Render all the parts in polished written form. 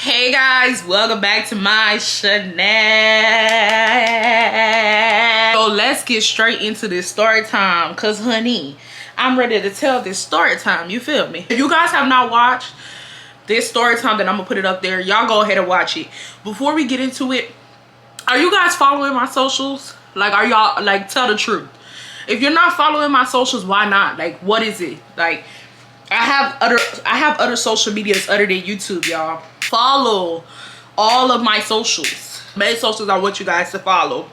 Hey guys, welcome back to my channel. So let's get straight into this story time, cause honey, I'm ready to tell this story time. You feel me? If you guys have not watched this story time, then I'm gonna put it up there. Y'all go ahead and watch it. Before we get into it, are you guys following my socials? Like, are y'all, like, tell the truth? If you're not following my socials, why not? Like, what is it? Like, I have other social medias other than YouTube, y'all. Follow all of my socials. Main socials I want you guys to follow.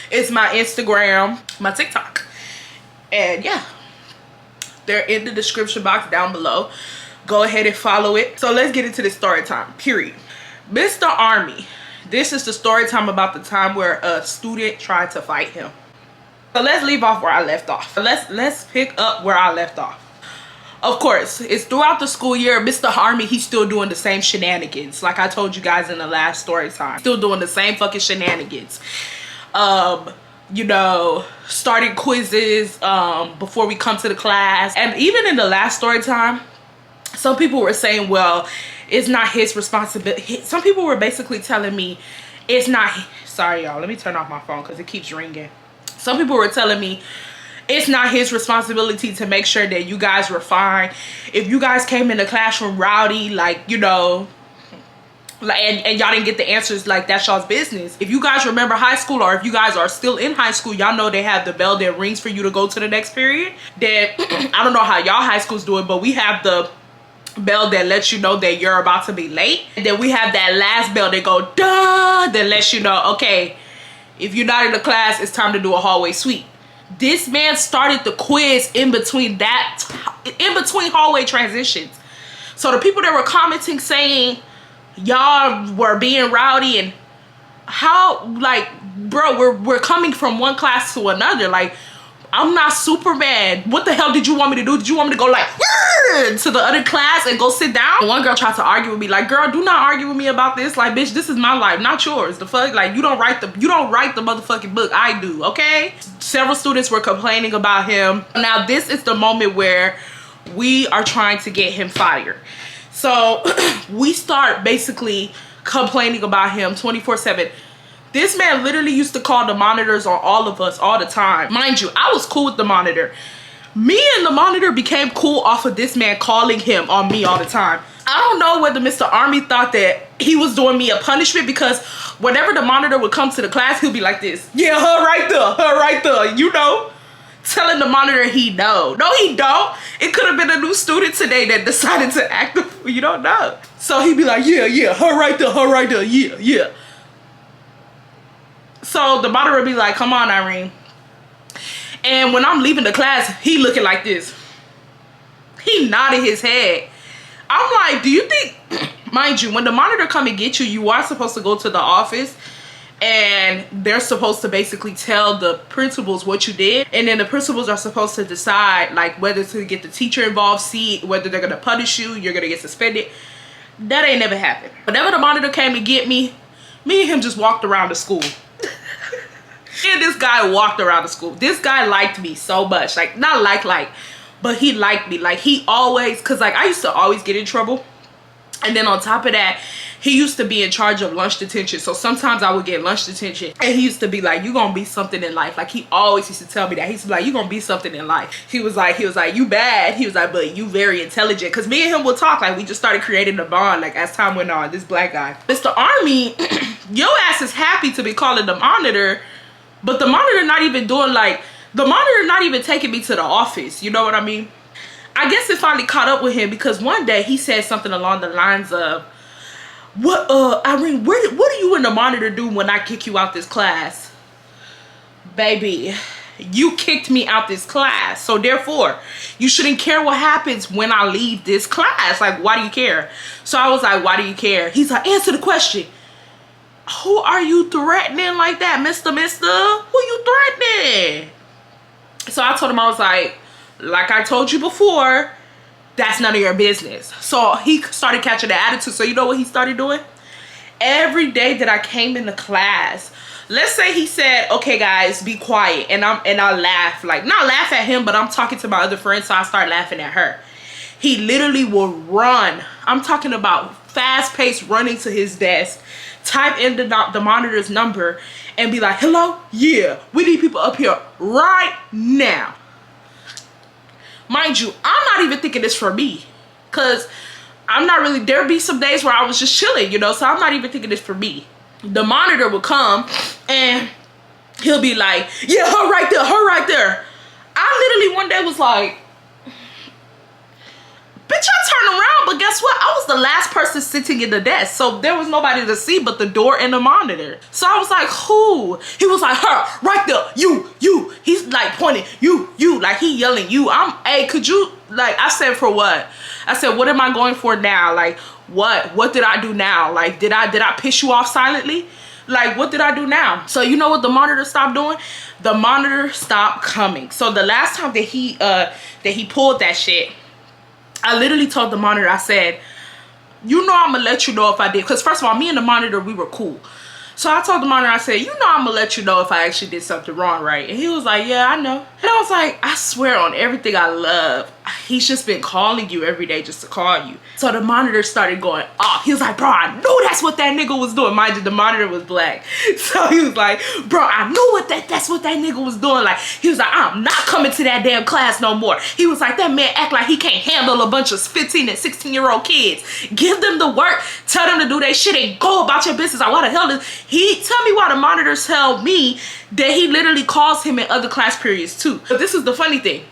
It's my Instagram, my TikTok, and yeah, they're in the description box down below. Go ahead and follow it. So let's get into the story time, period. Mr. Army. This is the story time about the time where a student tried to fight him. So let's leave off where I left off. Let's pick up where I left off. Of course, it's throughout the school year. Mr. Army, he's still doing the same shenanigans. Like I told you guys in the last story time. Still doing the same fucking shenanigans. You know, starting quizzes before we come to the class. And even in the last story time, some people were saying, well, it's not his responsibility. Some people were basically telling me it's not. Sorry, y'all. Let me turn off my phone because it keeps ringing. Some people were telling me it's not his responsibility to make sure that you guys were fine. If you guys came in the classroom rowdy, like, you know, like, and y'all didn't get the answers, like, that's y'all's business. If you guys remember high school, or if you guys are still in high school, y'all know they have the bell that rings for you to go to the next period. Then I don't know how y'all high schools do it, but we have the bell that lets you know that you're about to be late. And then we have that last bell that go duh, that lets you know, okay, if you're not in the class, it's time to do a hallway sweep. This man started the quiz in between hallway transitions. So the people that were commenting saying y'all were being rowdy, and how, like, bro, we're coming from one class to another. Like, I'm not Superman. What the hell did you want me to do? Did you want me to go like to the other class and go sit down? One girl tried to argue with me, like, girl, do not argue with me about this. Like, bitch, this is my life, not yours. The fuck? Like, you don't write the motherfucking book. I do, okay? Several students were complaining about him. Now, this is the moment where we are trying to get him fired. So we start basically complaining about him 24/7. This man literally used to call the monitors on all of us all the time. Mind you, I was cool with the monitor. Me and the monitor became cool off of this man calling him on me all the time. I don't know whether Mr. Army thought that he was doing me a punishment, because whenever the monitor would come to the class, he'll be like this. Yeah, her right there, you know? Telling the monitor he know. No, he don't. It could have been a new student today that decided to act the fool. You don't know. So he'd be like, yeah, her right there, yeah. So the monitor would be like, come on, Irene. And when I'm leaving the class, he looking like this. He nodded his head. I'm like, do you think, mind you, when the monitor come and get you, you are supposed to go to the office, and they're supposed to basically tell the principals what you did. And then the principals are supposed to decide, like, whether to get the teacher involved, see whether they're going to punish you, you're going to get suspended. That ain't never happened. Whenever the monitor came to get me and him just walked around the school. And this guy walked around the school. This guy liked me so much. Like, not like, but he liked me. Like, he always, because, like, I used to always get in trouble. And then on top of that, he used to be in charge of lunch detention. So sometimes I would get lunch detention. And he used to be like, you gonna be something in life. Like, he always used to tell me that. He used to be like, you gonna be something in life. He was like, you bad. He was like, but you very intelligent. Because me and him would talk. Like, we just started creating a bond, like, as time went on. This black guy. Mr. Army, your ass is happy to be calling the monitor. But the monitor not even doing, like, the monitor not even taking me to the office. You know what I mean? I guess it finally caught up with him, because one day he said something along the lines of, Irene, what do you and the monitor do when I kick you out this class? Baby, you kicked me out this class. So therefore, you shouldn't care what happens when I leave this class. Like, why do you care? So I was like, why do you care? He's like, answer the question. Who are you threatening like that, Mister? Who you threatening? So I told him, I was like I told you before, that's none of your business. So he started catching the attitude. So you know what he started doing? Every day that I came into class, let's say he said, okay guys, be quiet, and I laugh, like, not laugh at him, but I'm talking to my other friend, so I start laughing at her. He literally will run. I'm talking about fast-paced running to his desk, type in the monitor's number, and be like, hello? Yeah, we need people up here right now. Mind you, I'm not even thinking this for me, because I'm not really, there'd be some days where I was just chilling, you know, so I'm not even thinking this for me. The monitor would come, and he'll be like, yeah, her right there, her right there. I literally one day was like, bitch, I turned around, but guess what? I was the last person sitting in the desk, so there was nobody to see but the door and the monitor. So I was like, who? He was like, her, right there, you. He's like pointing, you, like he yelling, you. Hey, could you, like, I said, for what? I said, what am I going for now? Like, what did I do now? Like, did I piss you off silently? Like, what did I do now? So you know what the monitor stopped doing? The monitor stopped coming. So the last time that he pulled that shit, I literally told the monitor, I said, you know I'm gonna let you know if I did. Because first of all, me and the monitor, we were cool. So I told the monitor, I said, you know I'm gonna let you know if I actually did something wrong, right? And he was like, yeah, I know. And I was like, I swear on everything I love, he's just been calling you every day just to call you. So the monitor started going off. He was like, bro, I knew that's what that nigga was doing. Mind you, the monitor was black. So he was like, bro, I knew that's what that nigga was doing. Like, he was like, I'm not coming to that damn class no more. He was like, that man act like he can't handle a bunch of 15 and 16-year-old kids. Give them the work. Tell them to do their shit and go about your business. Like, why the hell is he? Tell me why the monitors tell me that he literally calls him in other class periods too. But this is the funny thing.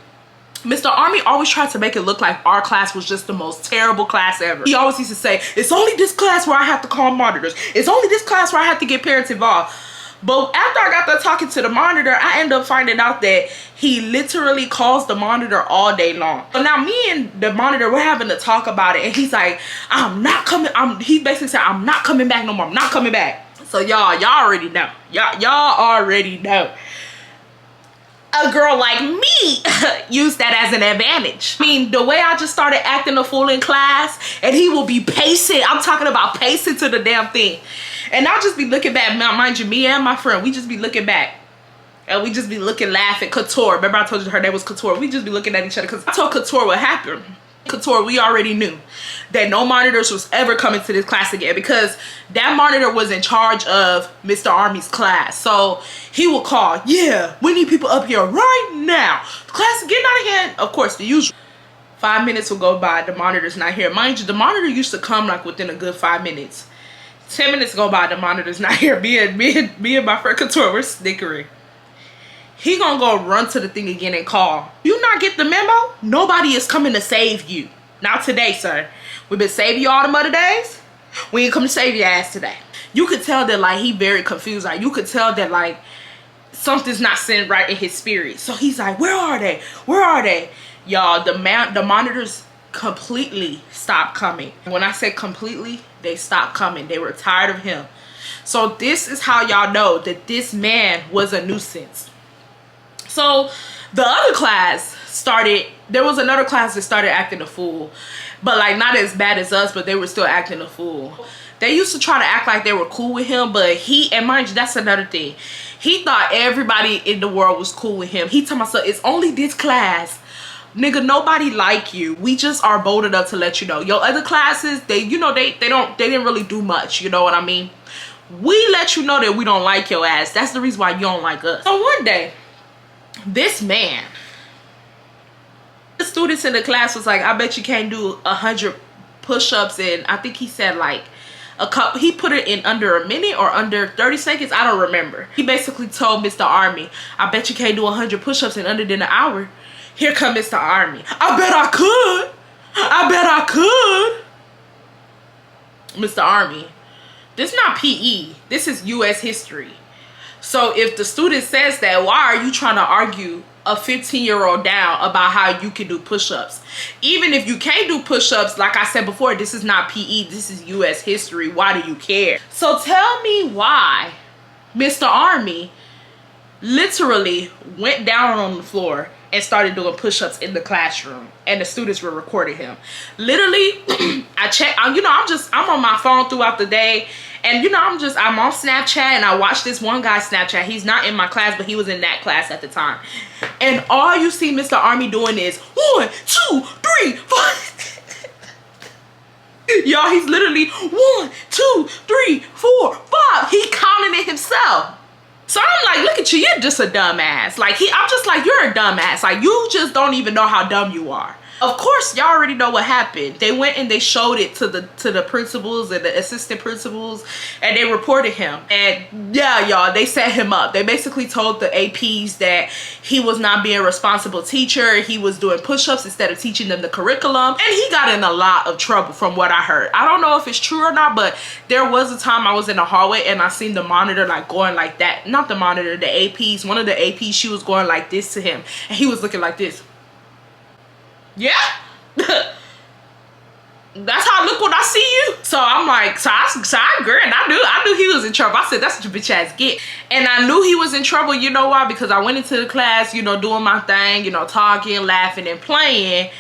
Mr. Army always tried to make it look like our class was just the most terrible class ever. He always used to say, it's only this class where I have to call monitors. It's only this class where I have to get parents involved. But after I got done talking to the monitor, I ended up finding out that he literally calls the monitor all day long. So now me and the monitor, we're having to talk about it. And he's like, I'm not coming. He basically said, I'm not coming back no more. I'm not coming back. So y'all already know. Y'all already know. A girl like me used that as an advantage. I mean, the way I just started acting a fool in class, and he will be pacing. I'm talking about pacing to the damn thing. And I'll just be looking back. Mind you, me and my friend, we just be looking back. And we just be looking, laughing. Couture, remember I told you her name was Couture. We just be looking at each other because I told Couture what happened. Couture, we already knew that no monitors was ever coming to this class again because that monitor was in charge of Mr. Army's class. So he will call, yeah, we need people up here right now. The class is getting out of hand. Of course, the usual. 5 minutes will go by, the monitor's not here. Mind you, the monitor used to come like within a good 5 minutes. 10 minutes go by, the monitor's not here. Me and my friend Couture, we're snickering. He gonna go run to the thing again and call. You not get the memo? Nobody is coming to save you. Not today, sir. We've been saving you all the other days. We ain't come to save your ass today. You could tell that like he very confused. Like you could tell that like something's not sitting right in his spirit. So he's like, where are they? Where are they? Y'all, the monitors completely stopped coming. When I say completely, they stopped coming. They were tired of him. So this is how y'all know that this man was a nuisance. So the other class started, there was another class that started acting a fool, but like not as bad as us, but they were still acting a fool. They used to try to act like they were cool with him, but and mind you, that's another thing. He thought everybody in the world was cool with him. He told myself, it's only this class. Nigga, nobody like you. We just are bold enough to let you know. Your other classes, they didn't really do much, you know what I mean? We let you know that we don't like your ass. That's the reason why you don't like us. So one day, this man, the students in the class was like, I bet you can't do 100 push-ups in, I think he said like a couple, he put it in under a minute or under 30 seconds, I don't remember. He basically told Mr. Army, I bet you can't do 100 push-ups in under than an hour. Here come Mr. Army, I bet I could. I bet I could. Mr. Army, this is not PE, this is US history. So if the student says that, why are you trying to argue a 15-year-old down about how you can do push-ups? Even if you can't do push-ups, like I said before, this is not PE, this is US history. Why do you care? So tell me why Mr. Army literally went down on the floor and started doing push-ups in the classroom, and the students were recording him. Literally, I checked, you know, I'm on my phone throughout the day, and you know, I'm on Snapchat, and I watched this one guy Snapchat. He's not in my class, but he was in that class at the time. And all you see Mr. Army doing is 1, 2, 3, 4. Y'all, he's literally 1, 2, 3, 4, 5. He counting it himself. So I'm like, look at you, you're just a dumbass. Like, I'm just like, you're a dumbass. Like, you just don't even know how dumb you are. Of course, y'all already know what happened. They went and they showed it to the principals and the assistant principals, and they reported him. And yeah, y'all, they set him up. They basically told the APs that he was not being a responsible teacher. He was doing push-ups instead of teaching them the curriculum. And he got in a lot of trouble from what I heard. I don't know if it's true or not, but there was a time I was in the hallway and I seen the monitor like going like that. Not the monitor, the APs. One of the APs, she was going like this to him. And he was looking like this. Yeah. That's how I look when I see you. So I'm like, so I agree, and I knew he was in trouble. I said, that's what your bitch ass get. And I knew he was in trouble, you know why? Because I went into the class, you know, doing my thing, you know, talking, laughing, and playing.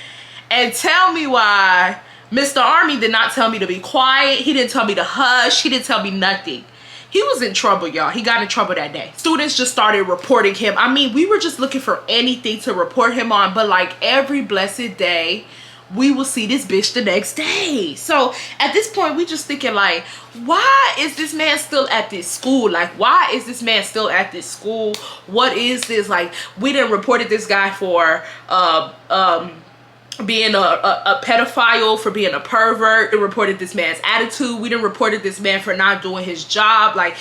And tell me why Mr. Army did not tell me to be quiet. He didn't tell me to hush. He didn't tell me nothing. He was in trouble, y'all. He got in trouble that day. Students just started reporting him. I mean, we were just looking for anything to report him on, but like every blessed day, we will see this bitch the next day. So at this point, we just thinking like, why is this man still at this school? Like, why is this man still at this school? What is this? Like, we didn't reported this guy for being a pedophile, for being a pervert. We reported this man's attitude. We didn't reported this man for not doing his job. Like,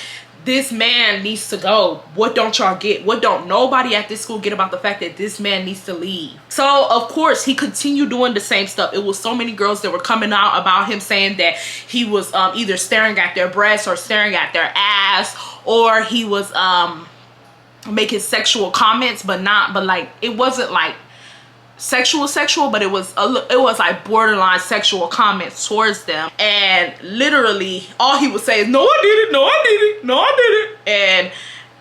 this man needs to go. What don't y'all get? What don't nobody at this school get about the fact that this man needs to leave? So of course he continued doing the same stuff. It was so many girls that were coming out about him saying that he was either staring at their breasts or staring at their ass, or he was making sexual comments, but like, it wasn't like sexual, but it was like borderline sexual comments towards them. And literally all he would say is, no, I did it, no, I did it, no, I did it. And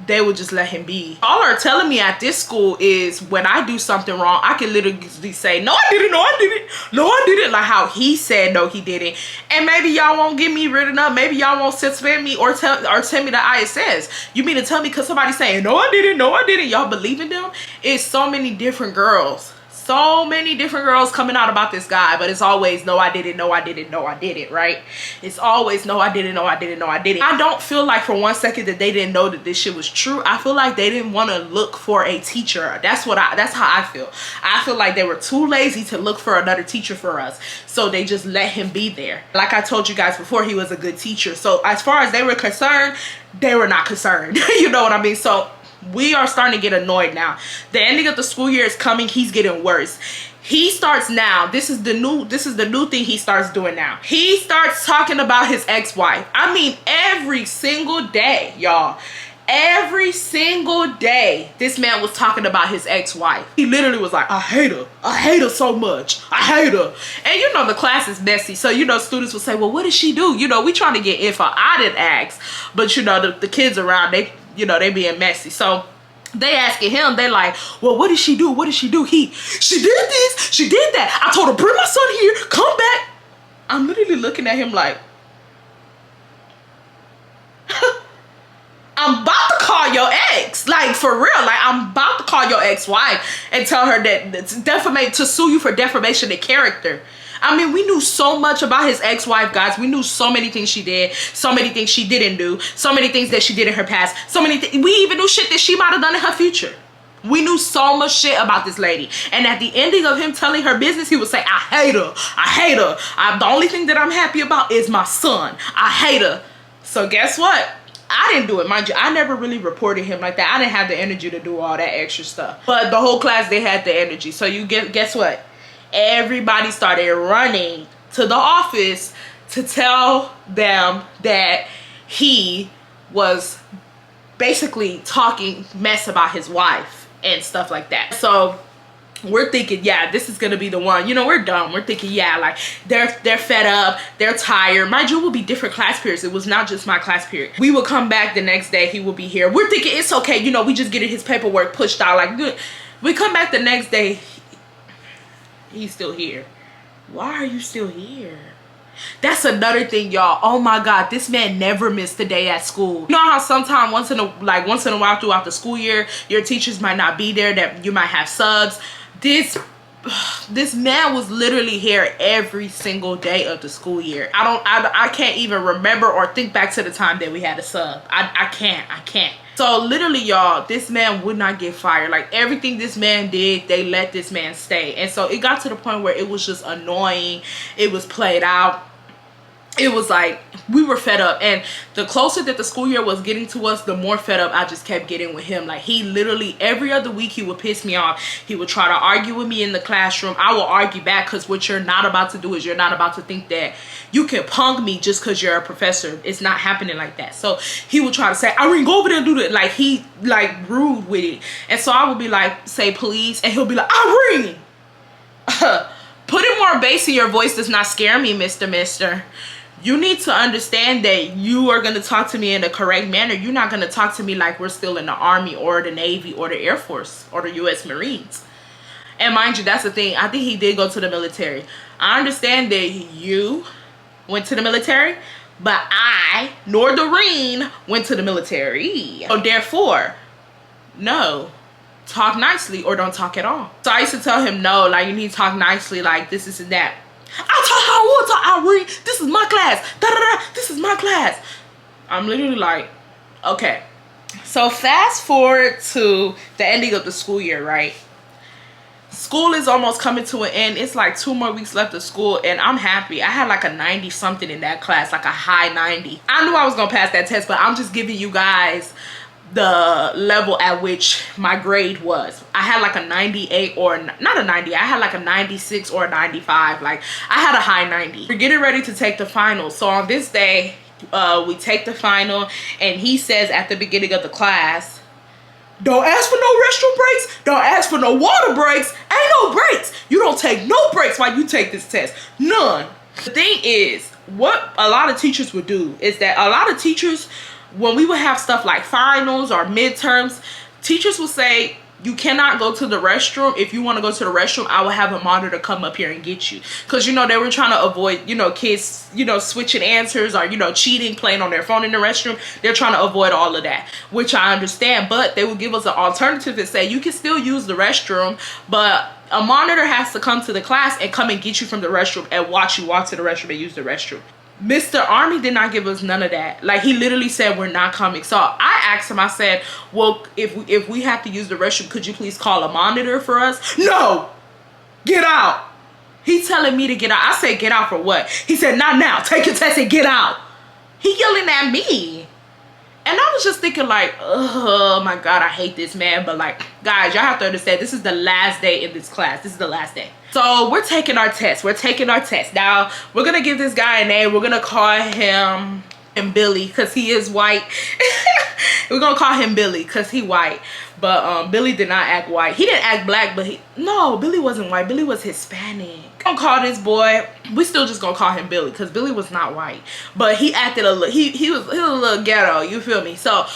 they would just let him be. All are telling me at this school is when I do something wrong, I can literally say, no, I did it, no, I did it, no, I did it, like how he said no, he didn't. And maybe y'all won't get me written up. Maybe y'all won't suspend me or tell me the ISS. You mean to tell me because somebody's saying, no, I did it, no, I did it, y'all believe in them? It's so many different girls. So many different girls coming out about this guy, but it's always, no, I did it, no, I did it, no, I did it, right? It's always, no, I did it, no, I did it, no, I did it. I don't feel like for one second that they didn't know that this shit was true. I feel like they didn't want to look for a teacher. That's how I feel. I feel like they were too lazy to look for another teacher for us. So they just let him be there. Like I told you guys before, he was a good teacher. So as far as they were concerned, they were not concerned. You know what I mean? So we are starting to get annoyed now. The ending of the school year is coming. He's getting worse. He starts now. This is the new thing he starts doing now. He starts talking about his ex-wife. I mean, every single day, y'all. Every single day, this man was talking about his ex-wife. He literally was like, I hate her. I hate her so much. I hate her. And you know, the class is messy. So, you know, students will say, well, what did she do? You know, we trying to get info. I didn't ask. But, you know, the kids around, they being messy. So they asking him, they like, well, what did she do? What did she do? She did this, she did that. I told her, bring my son here, come back. I'm literally looking at him like, I'm about to call your ex, like for real. Like, I'm about to call your ex-wife and tell her that to sue you for defamation of character. I mean, we knew so much about his ex-wife, guys. We knew so many things she did, so many things she didn't do, so many things that she did in her past, so many things. We even knew shit that she might have done in her future. We knew so much shit about this lady. And at the ending of him telling her business, he would say, I hate her. I hate her. The only thing that I'm happy about is my son. I hate her. So guess what? I didn't do it, mind you. I never really reported him like that. I didn't have the energy to do all that extra stuff. But the whole class, they had the energy. So guess what? Everybody started running to the office to tell them that he was basically talking mess about his wife and stuff like that. So we're thinking, yeah, this is gonna be the one. You know, we're dumb. We're thinking, yeah, like they're fed up, they're tired. Mind you, it will be different class periods. It was not just my class period. We will come back the next day, he will be here. We're thinking it's okay, you know, we just getting his paperwork pushed out, like good. We come back the next day, he's still here. Why are you still here? That's another thing, y'all. Oh my God, this man never missed a day at school. You know how sometimes once in a while throughout the school year, your teachers might not be there, that you might have subs. This this man was literally here every single day of the school year. I can't even remember or think back to the time that we had a sub. I can't. So literally, y'all, this man would not get fired. Like, everything this man did, they let this man stay. And so it got to the point where it was just annoying. It was played out. It was like, we were fed up. And the closer that the school year was getting to us, the more fed up I just kept getting with him. Like, he literally, every other week, he would piss me off. He would try to argue with me in the classroom. I will argue back, because what you're not about to do is you're not about to think that you can punk me just because you're a professor. It's not happening like that. So he would try to say, Irene, go over there and do that. Like, he, like, rude with it. And so I would be like, say please. And he'll be like, Irene! Putting more bass in your voice does not scare me, Mister. You need to understand that you are going to talk to me in the correct manner. You're not going to talk to me like we're still in the Army or the Navy or the Air Force or the U.S. Marines. And mind you, that's the thing. I think he did go to the military. I understand that you went to the military, but I, nor Irene, went to the military. So therefore, no. Talk nicely or don't talk at all. So I used to tell him, no, like, you need to talk nicely, like this and that. I'll talk how I want to talk, Irene. This is my class. Da-da-da. This is my class. I'm literally like, okay. So fast forward to the ending of the school year, right? School is almost coming to an end. It's like 2 more weeks left of school, and I'm happy. I had like a 90 something in that class, like a high 90. I knew I was gonna pass that test, but I'm just giving you guys the level at which my grade was. I had like a 98 or not a 90. I had like a 96 or a 95. Like, I had a high 90. We're getting ready to take the final. So on this day, we take the final, and he says at the beginning of the class, don't ask for no restroom breaks. Don't ask for no water breaks. Ain't no breaks. You don't take no breaks while you take this test. None. The thing is, what a lot of teachers would do is that a lot of teachers, when we would have stuff like finals or midterms, teachers would say, you cannot go to the restroom. If you want to go to the restroom, I will have a monitor come up here and get you. Because, you know, they were trying to avoid, you know, kids, you know, switching answers or, you know, cheating, playing on their phone in the restroom. They're trying to avoid all of that, which I understand. But they would give us an alternative and say, you can still use the restroom, but a monitor has to come to the class and come and get you from the restroom and watch you walk to the restroom and use the restroom. Mr. Army did not give us none of that. Like, he literally said, we're not coming. So I asked him, I said, well, if we have to use the restroom, could you please call a monitor for us? No, get out. He's telling me to get out. I said, get out for what? He said, not now. Take your test and get out. He yelling at me. And I was just thinking like, oh my God, I hate this man. But like, guys, y'all have to understand, this is the last day in this class. This is the last day. So we're taking our test. We're taking our test. Now, we're going to give this guy a name. We're going to call him Billy because he is white. We're going to call him Billy because he white. But Billy did not act white. He didn't act black, but no, Billy wasn't white. Billy was Hispanic. I'm gonna call this boy, we still just gonna call him Billy because Billy was not white. But he acted a little, he was a little ghetto, you feel me? So,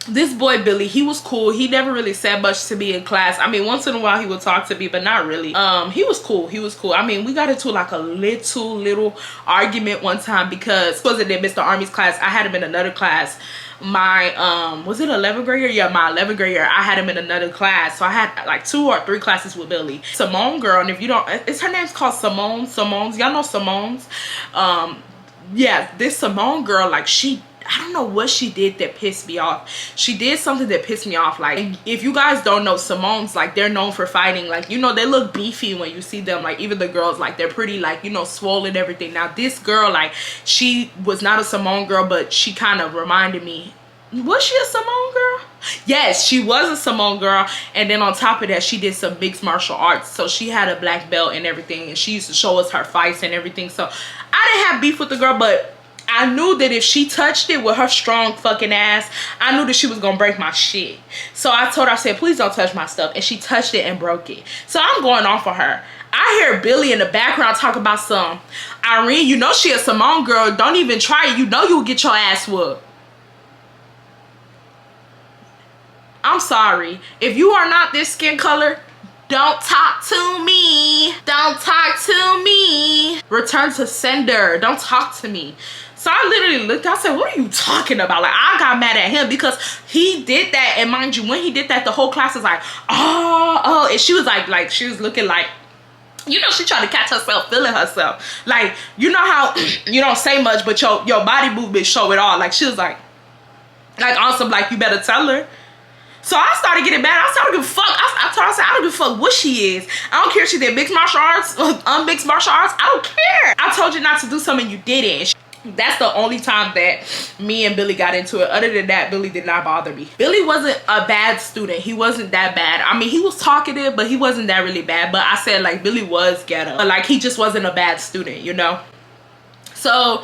this boy Billy, he was cool. He never really said much to me in class. I mean, once in a while he would talk to me, but not really. He was cool. He was cool. I mean, we got into like a little argument one time because wasn't in Mr. Army's class. I had him in another class. My was it 11th grade year? Yeah, my 11th grade year, I had him in another class. So I had like 2 or 3 classes with Billy. Simone girl, and if you don't, it's her name's called Simone. Simone's, y'all know Simone's. Yeah, this Simone girl, like I don't know what she did that pissed me off. She did something that pissed me off. Like, if you guys don't know, Simone's, like, they're known for fighting. Like, you know, they look beefy when you see them. Like, even the girls, like, they're pretty, like, you know, swollen and everything. Now, this girl, like, she was not a Simone girl, but she kind of reminded me. Was she a Simone girl? Yes, she was a Simone girl. And then on top of that, she did some mixed martial arts. So she had a black belt and everything. And she used to show us her fights and everything. So I didn't have beef with the girl, but I knew that if she touched it with her strong fucking ass, I knew that she was gonna break my shit. So I told her, I said, please don't touch my stuff. And she touched it and broke it. So I'm going off of her. I hear Billy in the background talk about some, Irene, you know she a Simone girl. Don't even try it. You know you'll get your ass whooped. I'm sorry. If you are not this skin color, Don't talk to me. Don't talk to me. Return to sender. Don't talk to me. So I literally looked, I said, what are you talking about? Like, I got mad at him because he did that. And mind you, when he did that, the whole class was like, oh. And she was like she was looking like, you know, she tried to catch herself feeling herself. Like, you know how you don't say much, but your body movement show it all. Like, she was like awesome, like, you better tell her. So I started getting mad. I started giving a fuck. I told her, I said, I don't give a fuck what she is. I don't care if she did mixed martial arts, unmixed martial arts. I don't care. I told you not to do something you didn't. That's the only time that me and Billy got into it. Other than that, Billy did not bother me. Billy wasn't a bad student. He wasn't that bad. I mean, he was talkative, but he wasn't that really bad. But I said, like, Billy was ghetto. But, like, he just wasn't a bad student, you know? So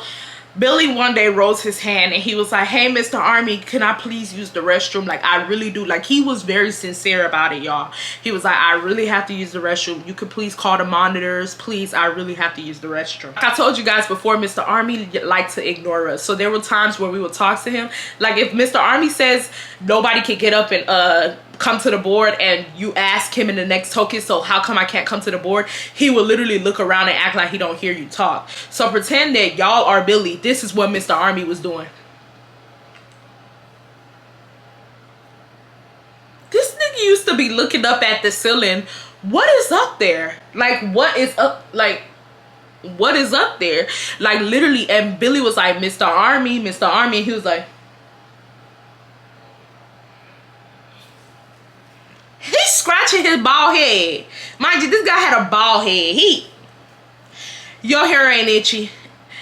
Billy one day rose his hand and he was like, hey, Mr. Army, can I please use the restroom? Like, I really do. Like, he was very sincere about it, y'all. He was like, I really have to use the restroom. You could please call the monitors. Please, I really have to use the restroom. Like I told you guys before, Mr. Army liked to ignore us. So there were times where we would talk to him. Like, if Mr. Army says nobody can get up and come to the board, and you ask him in the next token, so how come I can't come to the board, he will literally look around and act like he don't hear you talk. So pretend that y'all are Billy. This is what Mr. Army was doing. This nigga used to be looking up at the ceiling. What is up there? Like, what is up? Like, what is up there? Like, literally. And Billy was like, Mr. Army, Mr. Army. And he was like, he's scratching his bald head. Mind you, this guy had a bald head. Your hair ain't itchy.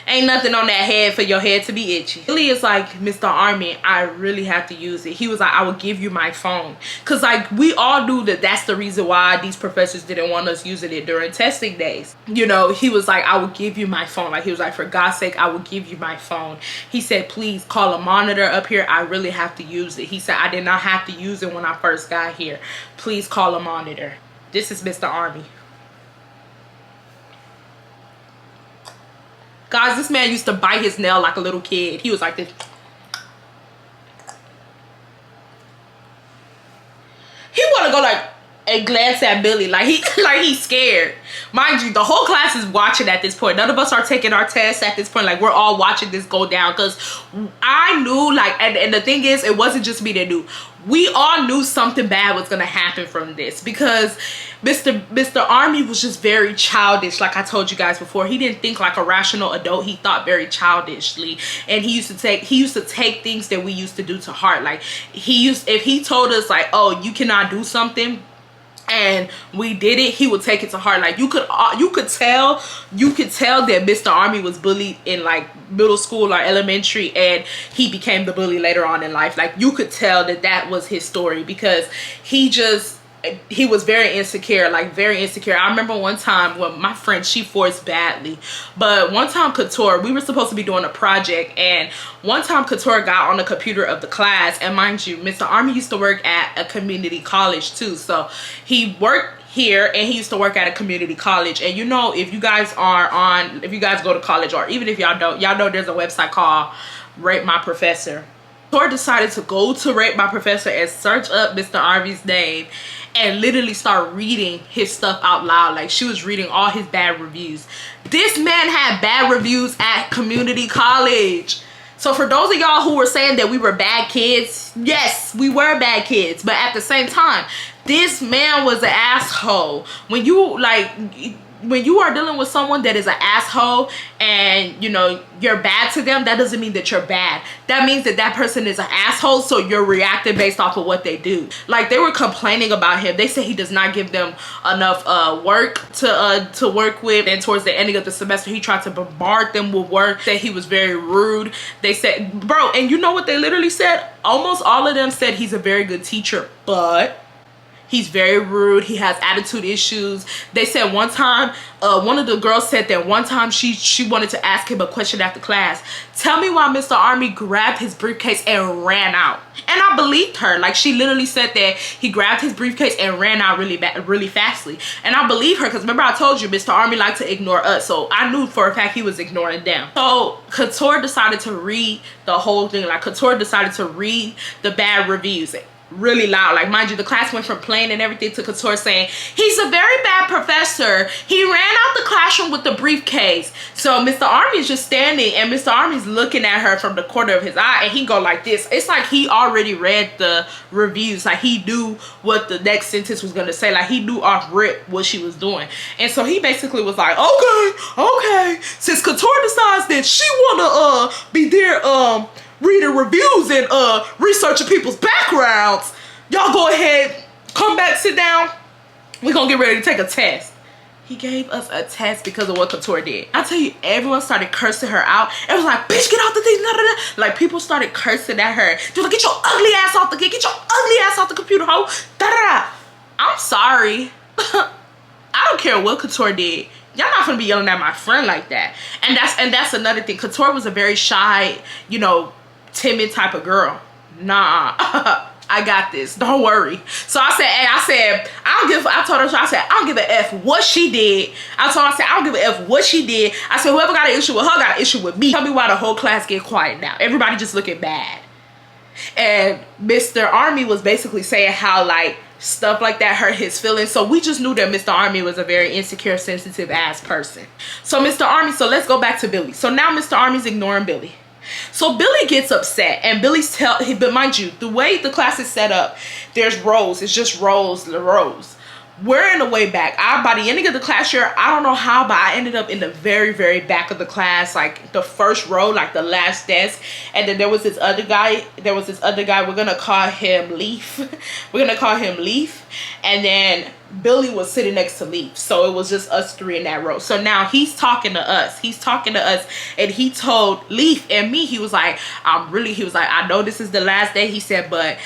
Ain't nothing on that head for your head to be itchy. Billy is like, Mr. Army, I really have to use it. He was like, I will give you my phone. Because, like, we all knew that that's the reason why these professors didn't want us using it during testing days. You know, he was like, I will give you my phone. Like, he was like, for God's sake, I will give you my phone. He said, please call a monitor up here. I really have to use it. He said, I did not have to use it when I first got here. Please call a monitor. This is Mr. Army. Guys, this man used to bite his nail like a little kid. He was like this. He want to go like and glance at Billy like he's scared. Mind you, the whole class is watching at this point. None of us are taking our tests at this point. Like, we're all watching this go down because I knew, like, and the thing is, it wasn't just me that knew. We all knew something bad was going to happen from this because Mr. Army was just very childish. Like I told you guys before, he didn't think like a rational adult. He thought very childishly, and he used to take things that we used to do to heart. Like, if he told us like, oh, you cannot do something, and we did it, he would take it to heart. Like, you could tell that Mr. Army was bullied in like middle school or elementary, and he became the bully later on in life. Like, you could tell that was his story because he was very insecure, like very insecure. I remember one time when my friend, she forced badly, but one time Couture, we were supposed to be doing a project, and one time Couture got on the computer of the class, and mind you, Mr. Army used to work at a community college too. So he worked here and he used to work at a community college. And you know, if you guys go to college, or even if y'all don't, y'all know there's a website called Rate My Professor. Couture decided to go to Rate My Professor and search up Mr. Army's name and literally start reading his stuff out loud. Like, she was reading all his bad reviews. This man had bad reviews at community college. So for those of y'all who were saying that we were bad kids, yes, we were bad kids. But at the same time, this man was an asshole. When you are dealing with someone that is an asshole and, you know, you're bad to them, that doesn't mean that you're bad. That means that person is an asshole, so you're reacting based off of what they do. Like, they were complaining about him. They said he does not give them enough work to work with, and towards the ending of the semester, he tried to bombard them with work. That he was very rude. They said, bro, and you know what they literally said? Almost all of them said he's a very good teacher, but he's very rude. He has attitude issues. They said one time, one of the girls said that one time she wanted to ask him a question after class. Tell me why Mr. Army grabbed his briefcase and ran out. And I believed her. Like, she literally said that he grabbed his briefcase and ran out really fastly. And I believe her because remember I told you Mr. Army liked to ignore us. So I knew for a fact he was ignoring them. So Couture decided to read the whole thing. Like, Couture decided to read the bad reviews. really loud. Like, mind you, the class went from playing and everything to Couture saying, he's a very bad professor. He ran out the classroom with the briefcase. So Mr. Army is just standing, and Mr. Army's looking at her from the corner of his eye, and he go like this. It's like he already read the reviews. Like, he knew what the next sentence was going to say. Like, he knew off rip what she was doing. And so he basically was like, okay, since Couture decides that she want to be there reading reviews and researching people's backgrounds, y'all go ahead, come back, sit down. We're gonna get ready to take a test. He gave us a test because of what Couture did. I tell you, everyone started cursing her out. It was like, bitch, get off the thing. Like, people started cursing at her. They're like, get your ugly ass off the, get your ugly ass off the computer, hoe. I'm sorry. I don't care what Couture did. Y'all not gonna be yelling at my friend like that. And that's another thing. Couture was a very shy, you know, timid type of girl. Nah, I got this, don't worry. So I said, hey, I told her, I don't give a F what she did. I said, I don't give a F what she did. I said, whoever got an issue with her got an issue with me. Tell me why the whole class get quiet now. Everybody just looking bad. And Mr. Army was basically saying how, like, stuff like that hurt his feelings. So we just knew that Mr. Army was a very insecure, sensitive ass person. So Mr. Army, so let's go back to Billy. So now Mr. Army's ignoring Billy. So Billy gets upset, and Billy's but mind you, the way the class is set up, there's rows. It's just rows. We're in the way back. By the ending of the class year, I don't know how, but I ended up in the very, very back of the class, like the first row, like the last desk. And then there was this other guy. We're gonna call him Leaf. And then Billy was sitting next to Leaf. So it was just us three in that row. So now he's talking to us. And he told Leaf and me, he was like, I know this is the last day. He said, but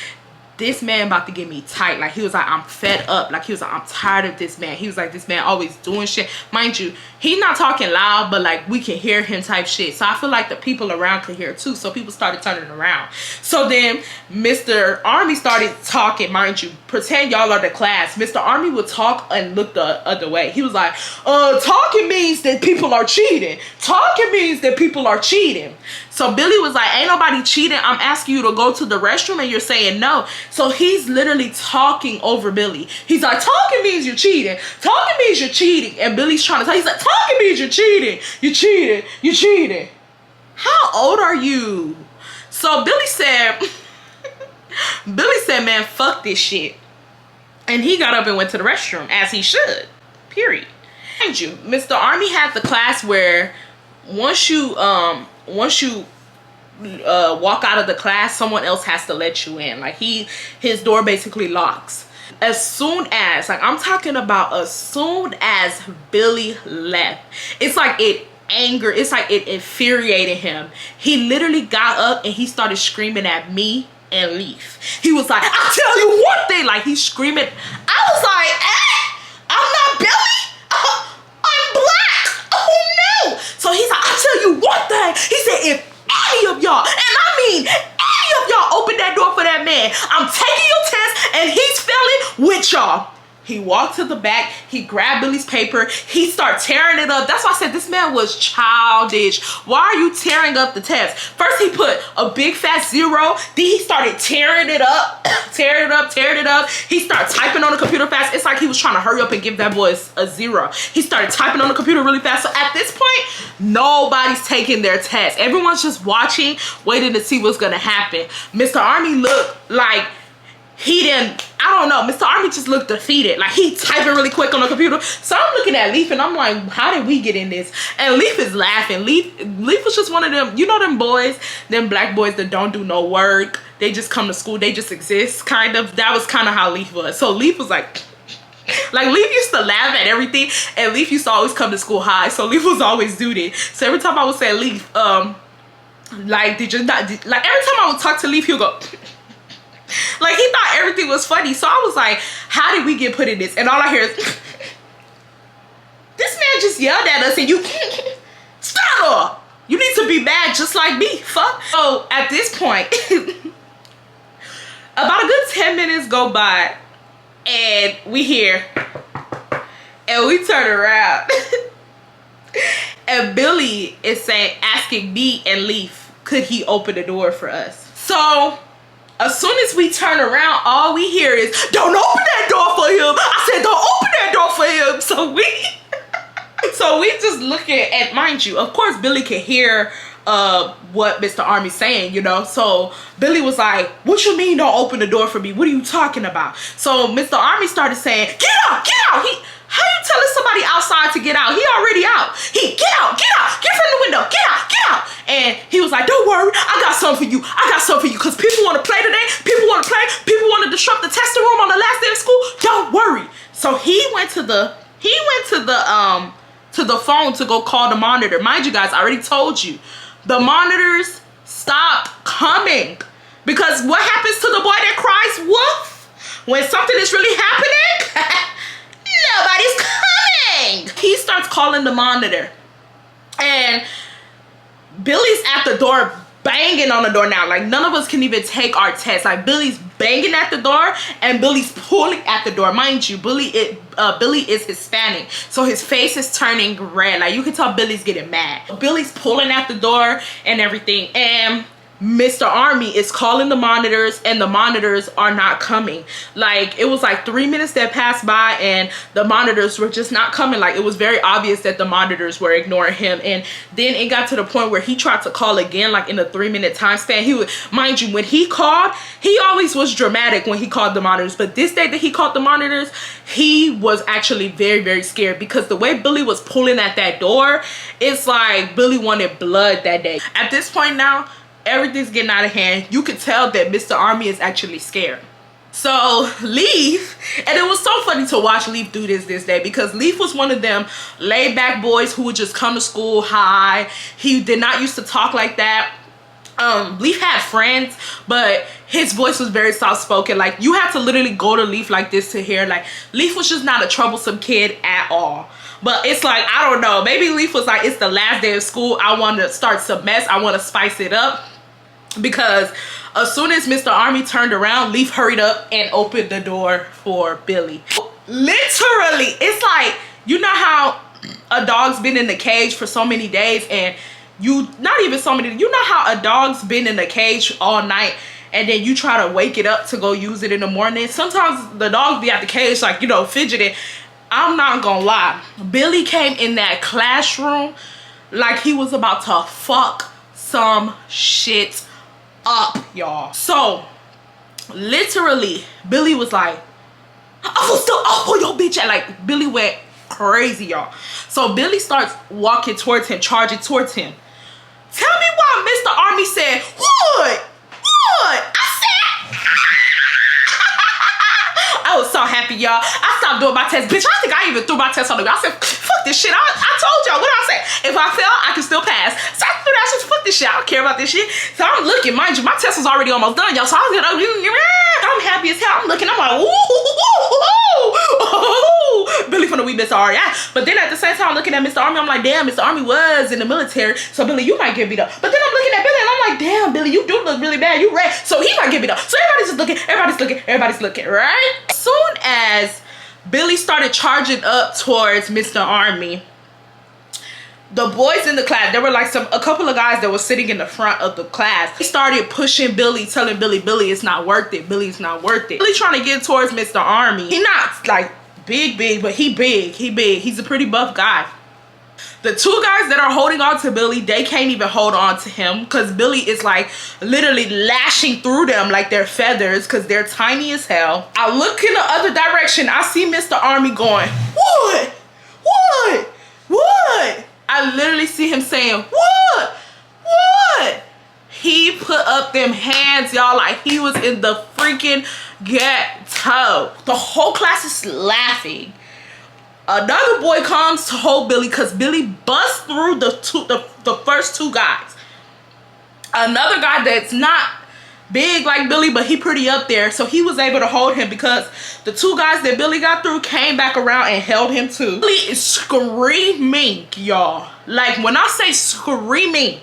this man about to get me tight. Like, he was like, I'm fed up. Like, he was like, I'm tired of this man. He was like, this man always doing shit. Mind you, he's not talking loud, but like, we can hear him type shit. So I feel like the people around could hear too. So people started turning around. So then Mr. Army started talking. Mind you, pretend y'all are the class. Mr. Army would talk and look the other way. He was like, talking means that people are cheating. Talking means that people are cheating. So Billy was like, ain't nobody cheating. I'm asking you to go to the restroom and you're saying no. So he's literally talking over Billy. He's like, talking means you're cheating. Talking means you're cheating. And Billy's trying to tell, he's like, talking means you're cheating. You're cheating. You're cheating. How old are you? So Billy said, man, fuck this shit. And he got up and went to the restroom, as he should. Period. Mind you, Mr. Army had the class where once you walk out of the class, someone else has to let you in. Like, his door basically locks. As soon as, like, I'm talking about as soon as Billy left, it's like it infuriated him. He literally got up and he started screaming at me and Leaf. He was like, I'll tell you one thing. Like, he's screaming. I was like, I'm not Billy. I'm black. Oh no. So he's like, I'll tell you one thing. He said, if any of y'all, and I mean any of y'all, open that door for that man, I'm taking your test and he's failing with y'all. He walked to the back, he grabbed Billy's paper, he started tearing it up. That's why I said this man was childish. Why are you tearing up the test? First he put a big fat 0, then he started tearing it up, tearing it up. He started typing on the computer fast. It's like he was trying to hurry up and give that boy a 0. He started typing on the computer really fast. So at this point, nobody's taking their test. Everyone's just watching, waiting to see what's gonna happen. Mr. Army looked like he didn't, I don't know, Mr. Army just looked defeated. Like, he typing really quick on the computer. So I'm looking at Leaf and I'm like, how did we get in this? And Leaf is laughing. Leaf was just one of them, you know, them boys, them black boys that don't do no work. They just come to school, they just exist, kind of. That was kind of how Leaf was. So Leaf was like Leaf used to laugh at everything, and Leaf used to always come to school high. So Leaf was always do this. So every time I would say Leaf, like, did you not, like, every time I would talk to Leaf, he'll go, like, he thought everything was funny. So I was like, how did we get put in this? And all I hear is, this man just yelled at us and you, stop! You need to be mad just like me, fuck. So at this point, about a good 10 minutes go by and we hear, and we turn around and Billy is asking me and Leaf, could he open the door for us? So As soon as we turn around, all we hear is, don't open that door for him. I said, don't open that door for him. So we just looking at, mind you, of course, Billy can hear what Mr. Army's saying, you know. So Billy was like, what you mean don't open the door for me? What are you talking about? So Mr. Army started saying, get out, get out. How you telling somebody outside to get out? He already out. Get out, get from the window, get out. And he was like, don't worry, I got something for you. Because people want to play today. People want to disrupt the testing room on the last day of school. Don't worry. So he went to the phone to go call the monitor. Mind you guys, I already told you, the monitors stopped coming. Because what happens to the boy that cries wolf? When something is really happening, nobody's coming. He starts calling the monitor. And Billy's at the door, banging on the door now. Like, none of us can even take our test. Like, Billy's banging at the door and Billy's pulling at the door. Mind you, Billy is Hispanic, so his face is turning red. Like, you can tell Billy's getting mad. Billy's pulling at the door and everything, and Mr. Army is calling the monitors and the monitors are not coming. Like, it was like 3 minutes that passed by and the monitors were just not coming. Like, it was very obvious that the monitors were ignoring him. And then it got to the point where he tried to call again, like in a 3-minute time span. He would, mind you, when he called, he always was dramatic when he called the monitors, but this day that he called the monitors, he was actually very, very scared, because the way Billy was pulling at that door, it's like Billy wanted blood that day. At this point now, everything's getting out of hand. You could tell that Mr. Army is actually scared. So Leaf, and it was so funny to watch Leaf do this day, because Leaf was one of them laid back boys who would just come to school high. He did not used to talk like that. Leaf had friends, but his voice was very soft spoken. Like, you had to literally go to Leaf like this to hear. Like, Leaf was just not a troublesome kid at all. But it's like, I don't know, maybe Leaf was like, it's the last day of school, I want to start some mess, I want to spice it up. Because as soon as Mr. Army turned around, Leaf hurried up and opened the door for Billy. Literally, it's like, you know how a dog's been in the cage for so many days, and you know how a dog's been in the cage all night and then you try to wake it up to go use it in the morning? Sometimes the dog be at the cage, like, you know, fidgeting. I'm not gonna lie, Billy came in that classroom like he was about to fuck some shit up, y'all. So literally Billy was like, I will still up on your bitch. And like, Billy went crazy, y'all. So Billy starts walking towards him, charging towards him. Tell me why Mr. Army said, what? I said, I was so happy, y'all. I stopped doing my test. Bitch, I think I even threw my test on the ground. I said, fuck this shit. I told y'all, what did I say? If I fail, I can still pass. So I threw that shit, fuck this shit. I don't care about this shit. So I'm looking, mind you, my test was already almost done, y'all. So I was gonna, I'm happy as hell. I'm looking, I'm like, Billy from the wee Mr. Army. But then at the same time, looking at Mr. Army, I'm like, damn, Mr. Army was in the military. So Billy, you might get beat up. But then I'm looking at Billy and I'm like, damn, Billy, you do look really bad. You red. So he might get beat up. So everybody's looking, right? As soon as Billy started charging up towards Mr. Army, the boys in the class, there were like a couple of guys that were sitting in the front of the class. They started pushing Billy, telling Billy, it's not worth it. Billy's not worth it. Billy trying to get towards Mr. Army. He not like big, but he big. He's a pretty buff guy. The two guys that are holding on to Billy, they can't even hold on to him because Billy is like literally lashing through them like they're feathers because they're tiny as hell. I look in the other direction. I see Mr. Army going, what? I literally see him saying, what? He put up them hands, y'all, like he was in the freaking ghetto. The whole class is laughing. Another boy comes to hold Billy because Billy busts through the first two guys. Another guy that's not big like Billy, but he pretty up there, so he was able to hold him because the two guys that Billy got through came back around and held him too. Billy is screaming, y'all. Like, when I say screaming,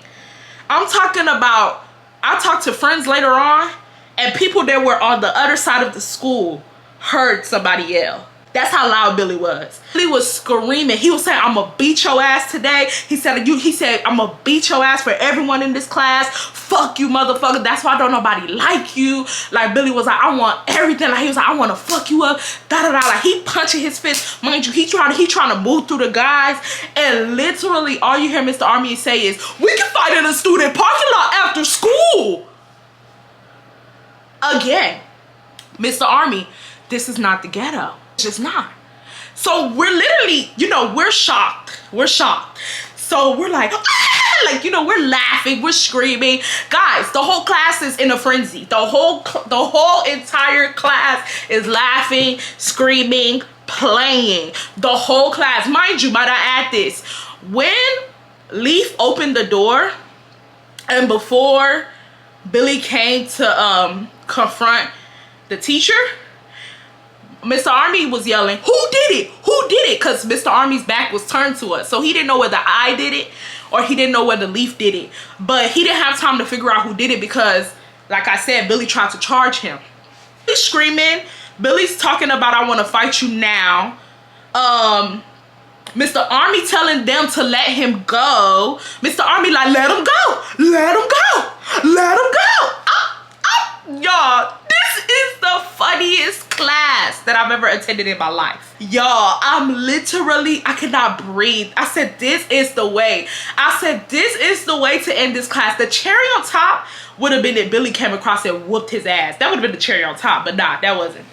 I'm talking about, I talked to friends later on and people that were on the other side of the school heard somebody yell. That's how loud Billy was. Billy was screaming. He was saying, I'm gonna beat your ass today. He said, I'm gonna beat your ass for everyone in this class. Fuck you, motherfucker. That's why don't nobody like you. Like, Billy was like, I want everything. Like, he was like, I want to fuck you up. Da da da. Like, he punching his fist. Mind you, he trying to move through the guys. And literally, all you hear Mr. Army say is, we can fight in a student parking lot after school. Again, Mr. Army, this is not the ghetto. It's just not. So we're literally, you know, we're shocked. We're shocked. So we're like, ah! Like, you know, we're laughing, we're screaming. Guys, the whole class is in a frenzy. The whole entire class is laughing, screaming, playing. The whole class. Mind you, might I add this? When Leaf opened the door and before Billy came to confront the teacher, Mr. Army was yelling, who did it? Who did it? Because Mr. Army's back was turned to us. So he didn't know whether I did it or he didn't know whether Leaf did it. But he didn't have time to figure out who did it because, like I said, Billy tried to charge him. He's screaming. Billy's talking about, I want to fight you now. Mr. Army telling them to let him go. Mr. Army like, let him go. Let him go. Let him go. Y'all, this is the funniest class that I've ever attended in my life. Y'all, I cannot breathe. I said, this is the way. I said, this is the way to end this class. The cherry on top would have been if Billy came across and whooped his ass. That would have been the cherry on top, but nah, that wasn't.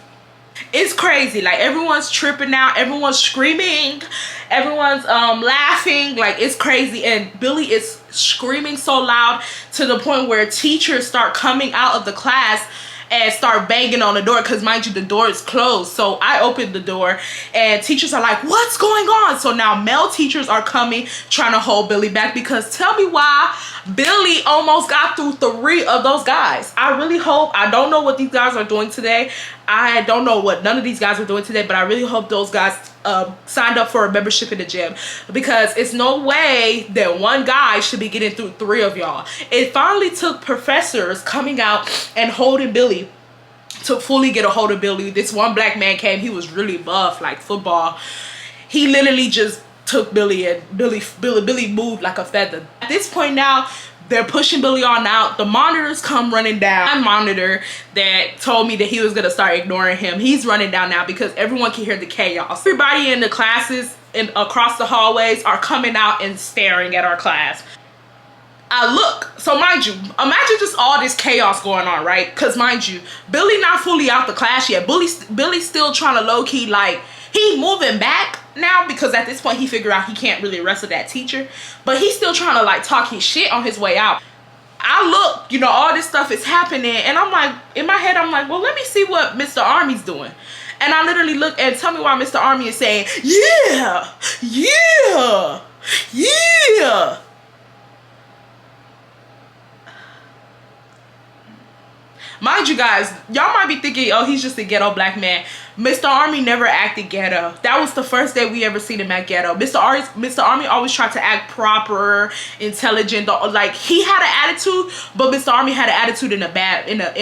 It's crazy. Like, everyone's tripping out, everyone's screaming, everyone's laughing. Like, it's crazy. And Billy is screaming so loud to the point where teachers start coming out of the class and start banging on the door, because mind you, the door is closed. So I opened the door and teachers are like, what's going on? So now male teachers are coming, trying to hold Billy back, because tell me why Billy almost got through 3 of those guys. I really hope, I don't know what these guys are doing today. I don't know what none of these guys are doing today, but I really hope those guys signed up for a membership in the gym, because it's no way that one guy should be getting through 3 of y'all. It finally took professors coming out and holding Billy to fully get a hold of Billy. This one black man came, he was really buff, like football. He literally just took Billy, and Billy moved like a feather. At this point now, they're pushing Billy on out. The monitors come running down. My monitor that told me that he was gonna start ignoring him, he's running down now because everyone can hear the chaos. Everybody in the classes and across the hallways are coming out and staring at our class. I look, so mind you, imagine just all this chaos going on, right? Because mind you, Billy not fully out the class yet. Billy's still trying to low-key, like, he moving back now, because at this point he figured out he can't really wrestle that teacher, but he's still trying to like talk his shit on his way out. I look, you know, all this stuff is happening, and I'm like, in my head I'm like, well, let me see what Mr. Army's doing. And I literally look, and tell me why Mr. Army is saying, yeah, yeah, yeah. Mind you guys, y'all might be thinking, oh, he's just a ghetto black man. Mr. Army never acted ghetto. That was the first day we ever seen him act ghetto. Mr. Army always tried to act proper, intelligent. Like, he had an attitude, but Mr. Army had an attitude in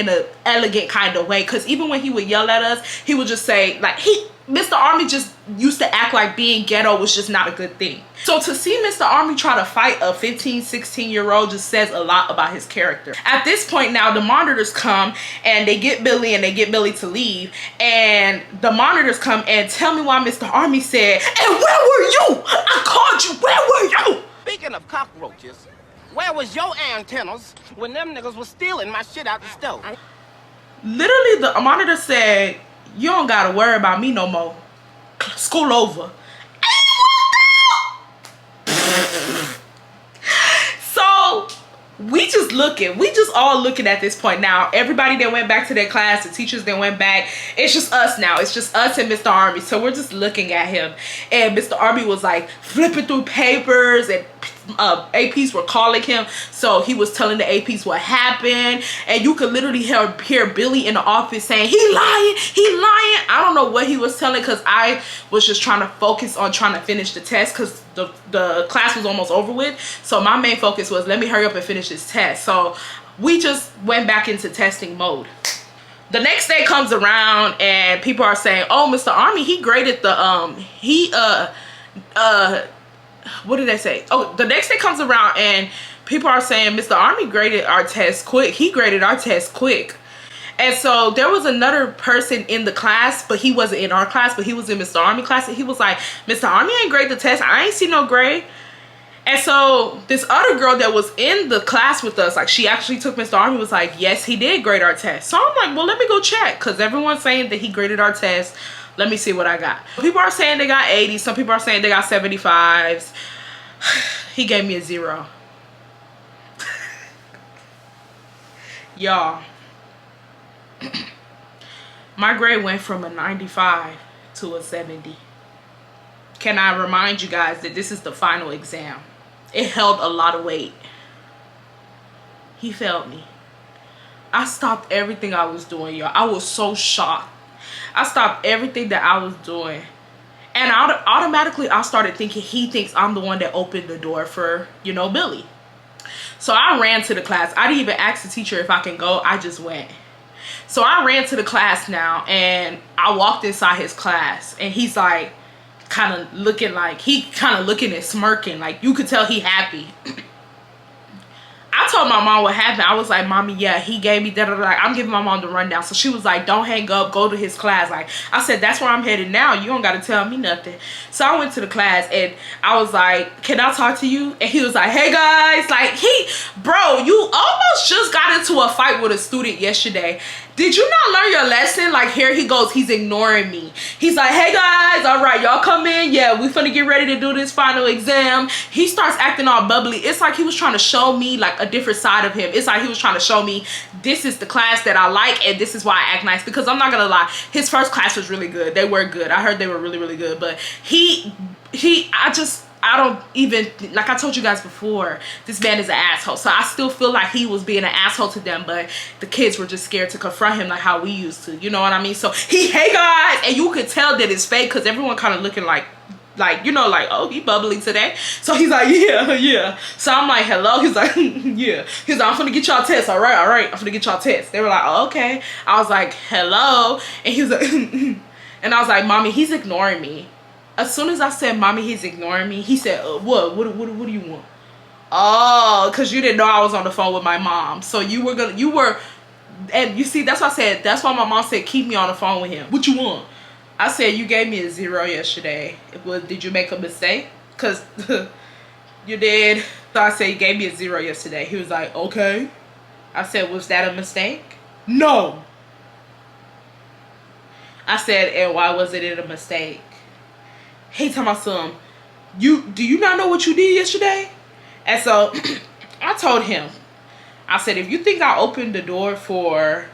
a elegant kind of way. Because even when he would yell at us, he would just say, like, Mr. Army just used to act like being ghetto was just not a good thing. So to see Mr. Army try to fight a 15, 16-year-old just says a lot about his character. At this point now, the monitors come and they get Billy, and they get Billy to leave. And the monitors come and tell me why Mr. Army said, and where were you? I called you, where were you? Speaking of cockroaches, where was your antennas when them niggas was stealing my shit out the stove? Literally, the monitor said, you don't gotta worry about me no more. School over. So we just all looking at this point now. Everybody that went back to their class, the teachers that went back, it's just us now. It's just us and Mr. Army. So we're just looking at him, and Mr. Army was like flipping through papers, and APs were calling him, so he was telling the APs what happened, and you could literally hear Billy in the office saying, he lying, he lying. I don't know what he was telling, because I was just trying to focus on trying to finish the test, because the class was almost over with. So my main focus was, let me hurry up and finish this test. So we just went back into testing mode. The next day comes around and people are saying, oh, Mr. Army, he graded the what did they say? Oh, the next day comes around and people are saying Mr. Army graded our test quick. He graded our test quick. And so there was another person in the class, but he wasn't in our class, but he was in Mr. Army class. And he was like, Mr. Army ain't grade the test. I ain't see no grade. And so this other girl that was in the class with us, like she actually took Mr. Army, was like, yes, he did grade our test. So I'm like, well, let me go check, because everyone's saying that he graded our test. Let me see what I got. People are saying they got 80. Some people are saying they got 75s. He gave me a 0. Y'all, my grade went from a 95 to a 70. Can I remind you guys that this is the final exam? It held a lot of weight. He failed me. I stopped everything I was doing, y'all. I was so shocked. I stopped everything that I was doing. And automatically I started thinking he thinks I'm the one that opened the door for, you know, Billy. So I ran to the class. I didn't even ask the teacher if I can go. I just went. So I ran to the class now and I walked inside his class and he's like, kind of looking and smirking, like you could tell he happy. I told my mom what happened. I was like, Mommy, yeah, he gave me that. Like, I'm giving my mom the rundown. So she was like, don't hang up, go to his class. Like, I said, that's where I'm headed now. You don't got to tell me nothing. So I went to the class and I was like, can I talk to you? And he was like, hey guys, like bro, you almost just got into a fight with a student yesterday. Did you not learn your lesson? Like, here he goes, he's ignoring me. He's like, hey guys, all right, y'all come in. Yeah, we finna get ready to do this final exam. He starts acting all bubbly. It's like he was trying to show me like a different side of him. It's like he was trying to show me this is the class that I like and this is why I act nice. Because I'm not gonna lie, his first class was really good. They were good. I heard they were really, really good. But I don't even, like I told you guys before, this man is an asshole. So I still feel like he was being an asshole to them, but the kids were just scared to confront him like how we used to. You know what I mean? So hey guys, and you could tell that it's fake because everyone kind of looking like, you know, like, oh, he bubbly today. So he's like, yeah. So I'm like, hello? He's like, yeah. He's like, I'm finna get y'all tests. All right. I'm finna get y'all tests. They were like, oh, okay. I was like, hello? And he was like, and I was like, Mommy, he's ignoring me. As soon as I said, Mommy, he's ignoring me, he said, what do you want? Oh, because you didn't know I was on the phone with my mom. So and you see, that's why I said, that's why my mom said, keep me on the phone with him. What you want? I said, you gave me a 0 yesterday. Did you make a mistake? Because you did. So I said, you gave me a 0 yesterday. He was like, okay. I said, was that a mistake? No. I said, and why was it a mistake? He told my son, do you not know what you did yesterday? And so I told him, I said, if you think I opened the door for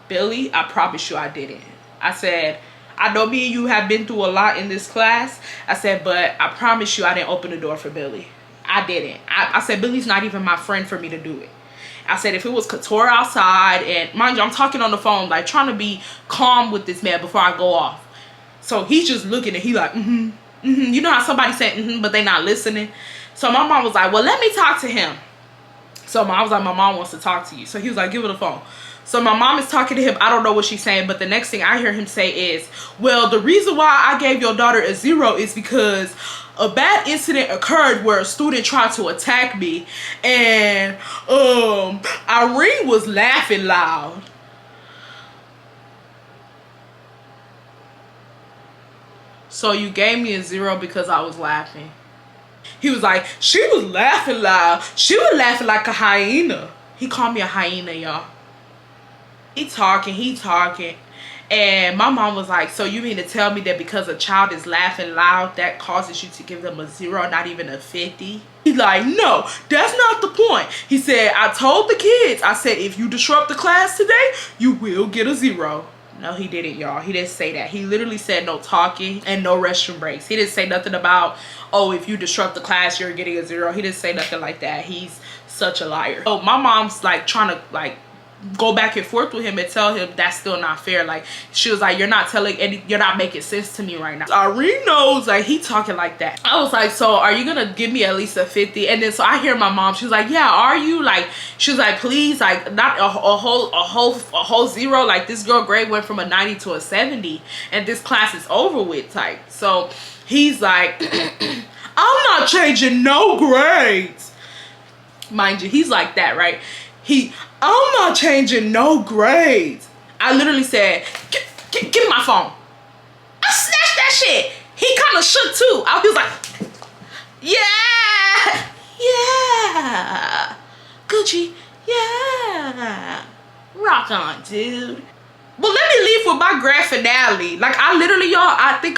Billy, I promise you I didn't. I said, I know me and you have been through a lot in this class. I said, but I promise you I didn't open the door for Billy. I didn't. I said, Billy's not even my friend for me to do it. I said, if it was Couture outside, and mind you, I'm talking on the phone, like trying to be calm with this man before I go off. So he's just looking and he like, You know how somebody said, but they not listening. So my mom was like, well, let me talk to him. So I was like, my mom wants to talk to you. So he was like, give her the phone. So my mom is talking to him. I don't know what she's saying, but the next thing I hear him say is, well, the reason why I gave your daughter a 0 is because a bad incident occurred where a student tried to attack me and Irene was laughing loud. So you gave me a 0 because I was laughing. He was like, she was laughing loud. She was laughing like a hyena. He called me a hyena, y'all. He talking. And my mom was like, so you mean to tell me that because a child is laughing loud, that causes you to give them a 0, not even a 50? He's like, no, that's not the point. He said, I told the kids, I said, if you disrupt the class today, you will get a 0. No, he didn't, y'all. He didn't say that. He literally said no talking and no restroom breaks. He didn't say nothing about, oh, if you disrupt the class, you're getting a 0. He didn't say nothing like that. He's such a liar. Oh, my mom's like trying to like go back and forth with him and tell him that's still not fair. Like, she was like, you're not making sense to me right now. Irene knows, like, he talking like that. I was like, so are you gonna give me at least a 50? And then so I hear my mom, she was like, yeah, are you? Like, she was like, please, like, not a whole zero. Like, this girl grade went from a 90 to a 70 and this class is over with type. So he's like, I'm not changing no grades. Mind you, he's like that, right? I'm not changing no grades. I literally said, give me my phone. I snatched that shit. He kind of shook too. He was like, yeah, Gucci, yeah, rock on, dude. But let me leave with my grand finale. Like, I literally, y'all, I think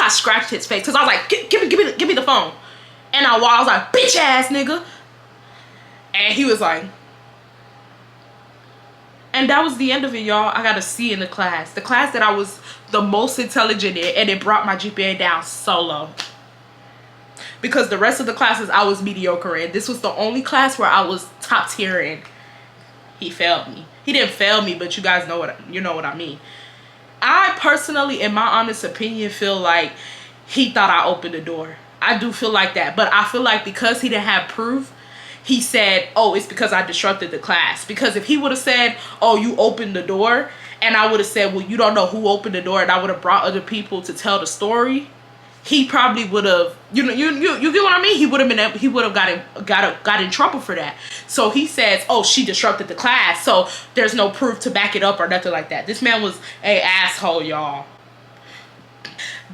I scratched his face because I was like, give me the phone. And I was like, bitch ass nigga. And he was like, and that was the end of it, y'all. I got a C in the class that I was the most intelligent in, and it brought my GPA down so low. Because the rest of the classes I was mediocre in. This was the only class where I was top tier in. He failed me. He didn't fail me, but you guys know what I mean. I personally, in my honest opinion, feel like he thought I opened the door. I do feel like that, but I feel like because he didn't have proof, he said, oh, it's because I disrupted the class. Because if he would have said, oh, you opened the door, and I would have said, well, you don't know who opened the door, and I would have brought other people to tell the story, he probably would have, you get what I mean? He would have got in trouble for that. So he says, oh, she disrupted the class, so there's no proof to back it up or nothing like that. This man was a asshole, y'all.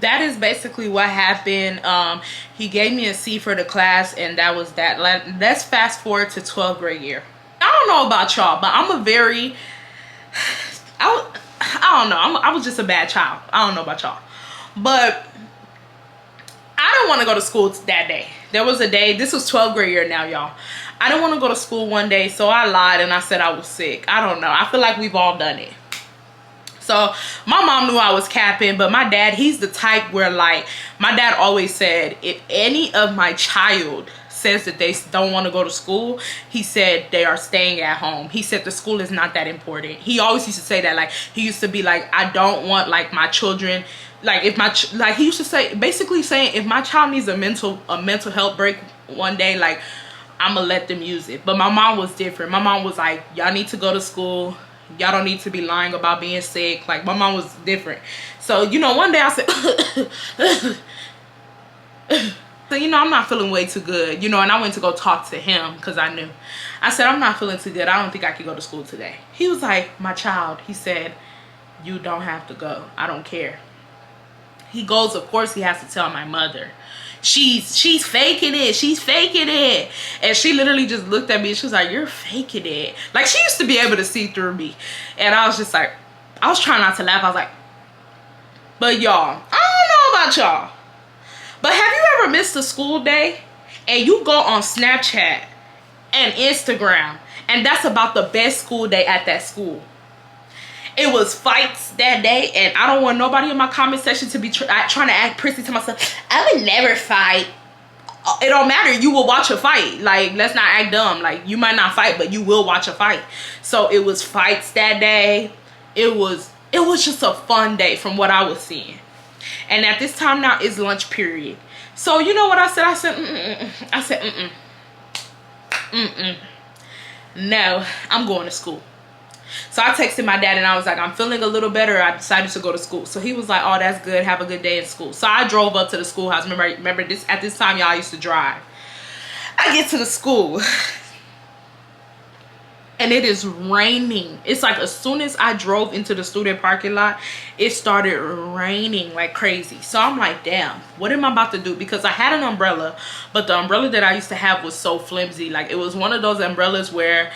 That is basically what happened. He gave me a C for the class, and that was that. Let's fast forward to 12th grade year. I don't know about y'all, but I'm a very, I don't know. I was just a bad child. I don't know about y'all, but I didn't want to go to school that day. There was a day, this was 12th grade year now, y'all. I didn't want to go to school one day, so I lied and I said I was sick. I don't know. I feel like we've all done it. So my mom knew I was capping, but my dad, he's the type where, like, my dad always said, if any of my child says that they don't want to go to school, he said they are staying at home. He said the school is not that important. He always used to say that. Like, he used to be like, I don't want, like, my children, like, if my he used to say, basically saying, if my child needs a mental health break one day, like, I'm gonna let them use it. But my mom was different. My mom was like, y'all need to go to school. Y'all don't need to be lying about being sick. Like, my mom was different. So, you know, one day I said, so, you know, I'm not feeling way too good, you know, and I went to go talk to him because I knew. I said, I'm not feeling too good. I don't think I can go to school today. He was like, my child, he said, you don't have to go. I don't care. He goes, of course he has to tell my mother. She's faking it. She's faking it. And she literally just looked at me and she was like, you're faking it. Like, she used to be able to see through me. And I was just like, I was trying not to laugh. I was like, but y'all, I don't know about y'all, but have you ever missed a school day and you go on Snapchat and Instagram and that's about the best school day at that school? It was fights that day, and I don't want nobody in my comment section to be trying to act prissy to myself. I would never fight. It don't matter. You will watch a fight. Like, let's not act dumb. Like, you might not fight, but you will watch a fight. So it was fights that day. It was just a fun day from what I was seeing. And at this time now is lunch period. So you know what I said? I said, no, I'm going to school. So I texted my dad and I was like, I'm feeling a little better. I decided to go to school. So he was like, oh, that's good. Have a good day in school. So I drove up to the schoolhouse. Remember this, at this time, y'all used to drive. I get to the school and it is raining. It's like as soon as I drove into the student parking lot, it started raining like crazy. So I'm like, damn, what am I about to do? Because I had an umbrella, but the umbrella that I used to have was so flimsy. Like, it was one of those umbrellas where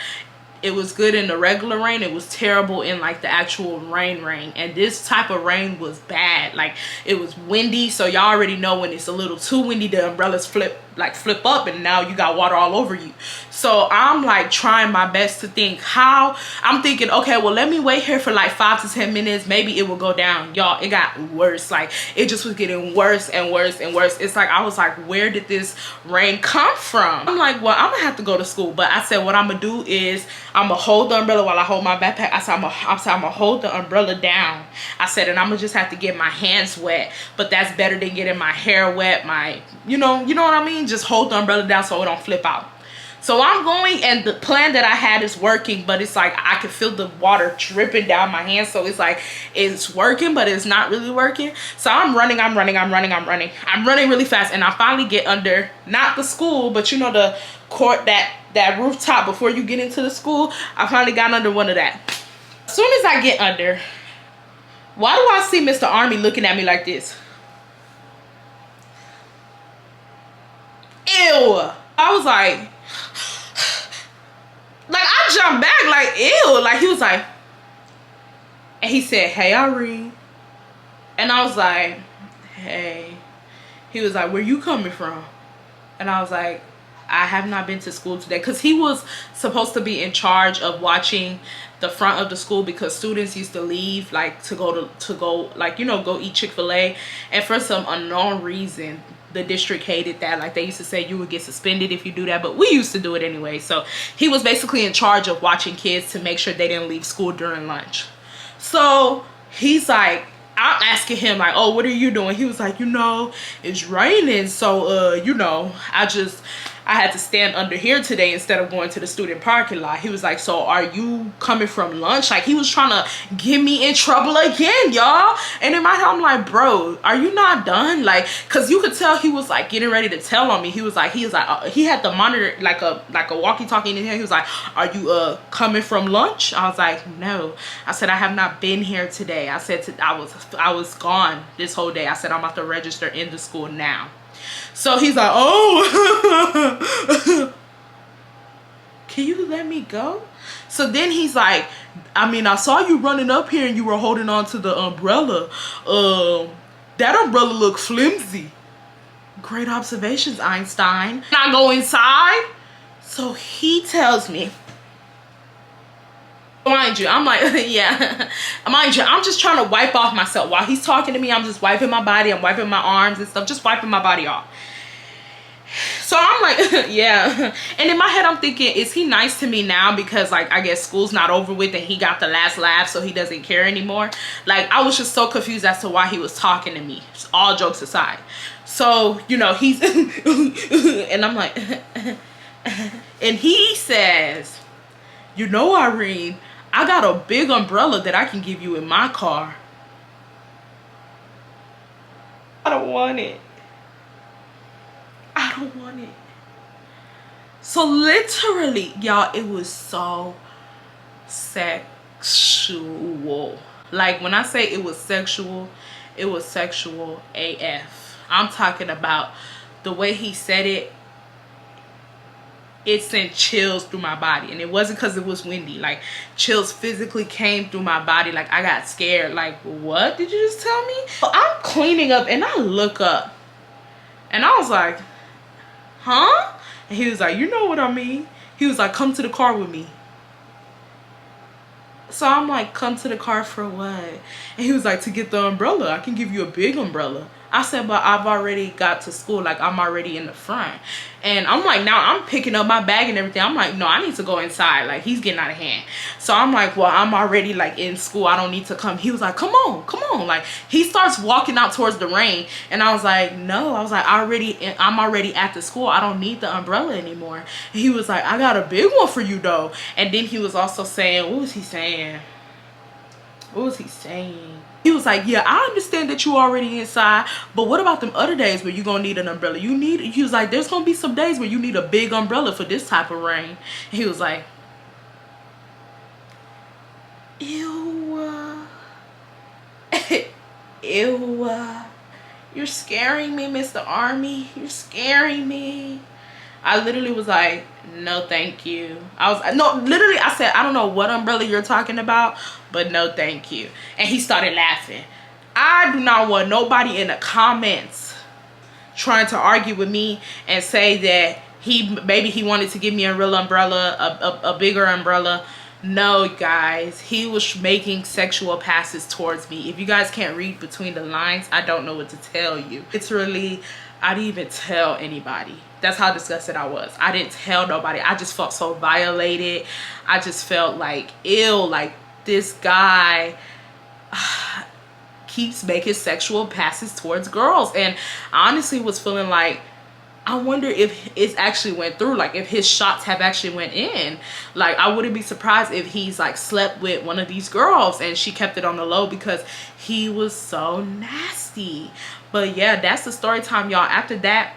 it was good in the regular rain, it was terrible in like the actual rain. And this type of rain was bad. Like, it was windy, so y'all already know when it's a little too windy, the umbrellas flip like flip up and now you got water all over you. So I'm like trying my best to think how. I'm thinking, okay, well, let me wait here for like 5 to 10 minutes, maybe it will go down. Y'all, it got worse. Like it just was getting worse and worse and worse. It's like I was like, where did this rain come from? I'm like, well, I'm gonna have to go to school. But I said what I'm gonna do is I'm gonna hold the umbrella while I hold my backpack. I said I'm gonna hold the umbrella down. I said, and I'm gonna just have to get my hands wet, but that's better than getting my hair wet, my you know what I mean. Just hold the umbrella down so it don't flip out. So I'm going, and the plan that I had is working, but it's like I can feel the water dripping down my hands. So it's like it's working, but it's not really working. So I'm running really fast, and I finally get under, not the school, but you know, the court, that rooftop before you get into the school. I finally got under one of that. As soon as I get under, why do I see Mr. Army looking at me like this? Ew. I was like I jumped back like, ew. Like he was like, and he said, hey, Irene. And I was like, hey. He was like, where you coming from? And I was like, I have not been to school today. Because he was supposed to be in charge of watching the front of the school, because students used to leave like to go like, you know, go eat Chick-fil-A. And for some unknown reason, the district hated that. Like they used to say you would get suspended if you do that, but we used to do it anyway. So he was basically in charge of watching kids to make sure they didn't leave school during lunch. So he's like, I'm asking him like, oh, what are you doing? He was like, you know, it's raining, so you know, I had to stand under here today instead of going to the student parking lot. He was like, so are you coming from lunch? Like he was trying to get me in trouble again, y'all. And in my head, I'm like, bro, are you not done? Like, cause you could tell he was like getting ready to tell on me. He was like, he had the monitor, like a walkie-talkie in his hand. He was like, are you coming from lunch? I was like, no. I said, I have not been here today. I said, I was gone this whole day. I said, I'm about to register in the school now. So he's like, oh, can you let me go? So then he's like, I mean, I saw you running up here and you were holding on to the umbrella. That umbrella looked flimsy. Great observations, Einstein. And I go inside. So he tells me, mind you, I'm like, yeah, mind you, I'm just trying to wipe off myself. While he's talking to me, I'm just wiping my body. I'm wiping my arms and stuff, just wiping my body off. So I'm like, yeah. And in my head, I'm thinking, is he nice to me now because, like, I guess school's not over with and he got the last laugh, so he doesn't care anymore? Like, I was just so confused as to why he was talking to me, just all jokes aside. So, you know, he's, and I'm like, and he says, you know, Irene, I got a big umbrella that I can give you in my car. I don't want it. I don't want it. So literally, y'all, it was so sexual. Like when I say it was sexual AF. I'm talking about the way he said it. It sent chills through my body, and it wasn't because it was windy. Like chills physically came through my body. Like I got scared. Like, what did you just tell me? I'm cleaning up and I look up and I was like, huh? And he was like, you know what I mean? He was like, come to the car with me. So I'm like, come to the car for what? And he was like, to get the umbrella. I can give you a big umbrella. I said, but I've already got to school. Like, I'm already in the front. And I'm like, now I'm picking up my bag and everything. I'm like, no, I need to go inside. Like, he's getting out of hand. So I'm like, well, I'm already, like, in school. I don't need to come. He was like, come on, come on. Like, he starts walking out towards the rain. And I was like, no. I was like, I'm already at the school. I don't need the umbrella anymore. And he was like, I got a big one for you, though. And then he was also saying, what was he saying? What was he saying? He was like, yeah, I understand that you already inside, but what about them other days where you gonna need an umbrella? He was like, there's gonna be some days where you need a big umbrella for this type of rain. And he was like, ew. Ew. You're scaring me, Mr. Army. You're scaring me. I literally was like, no, thank you. Literally, I said, I don't know what umbrella you're talking about, but no, thank you. And he started laughing. I do not want nobody in the comments trying to argue with me and say that maybe he wanted to give me a real umbrella, a bigger umbrella. No, guys, he was making sexual passes towards me. If you guys can't read between the lines, I don't know what to tell you. It's really, I didn't even tell anybody. That's how disgusted I was. I didn't tell nobody. I just felt so violated. I just felt like ill, like this guy keeps making sexual passes towards girls. And I honestly was feeling like, I wonder if it actually went through, like if his shots have actually went in. Like I wouldn't be surprised if he's like slept with one of these girls and she kept it on the low because he was so nasty. But yeah, that's the story time, y'all. After that,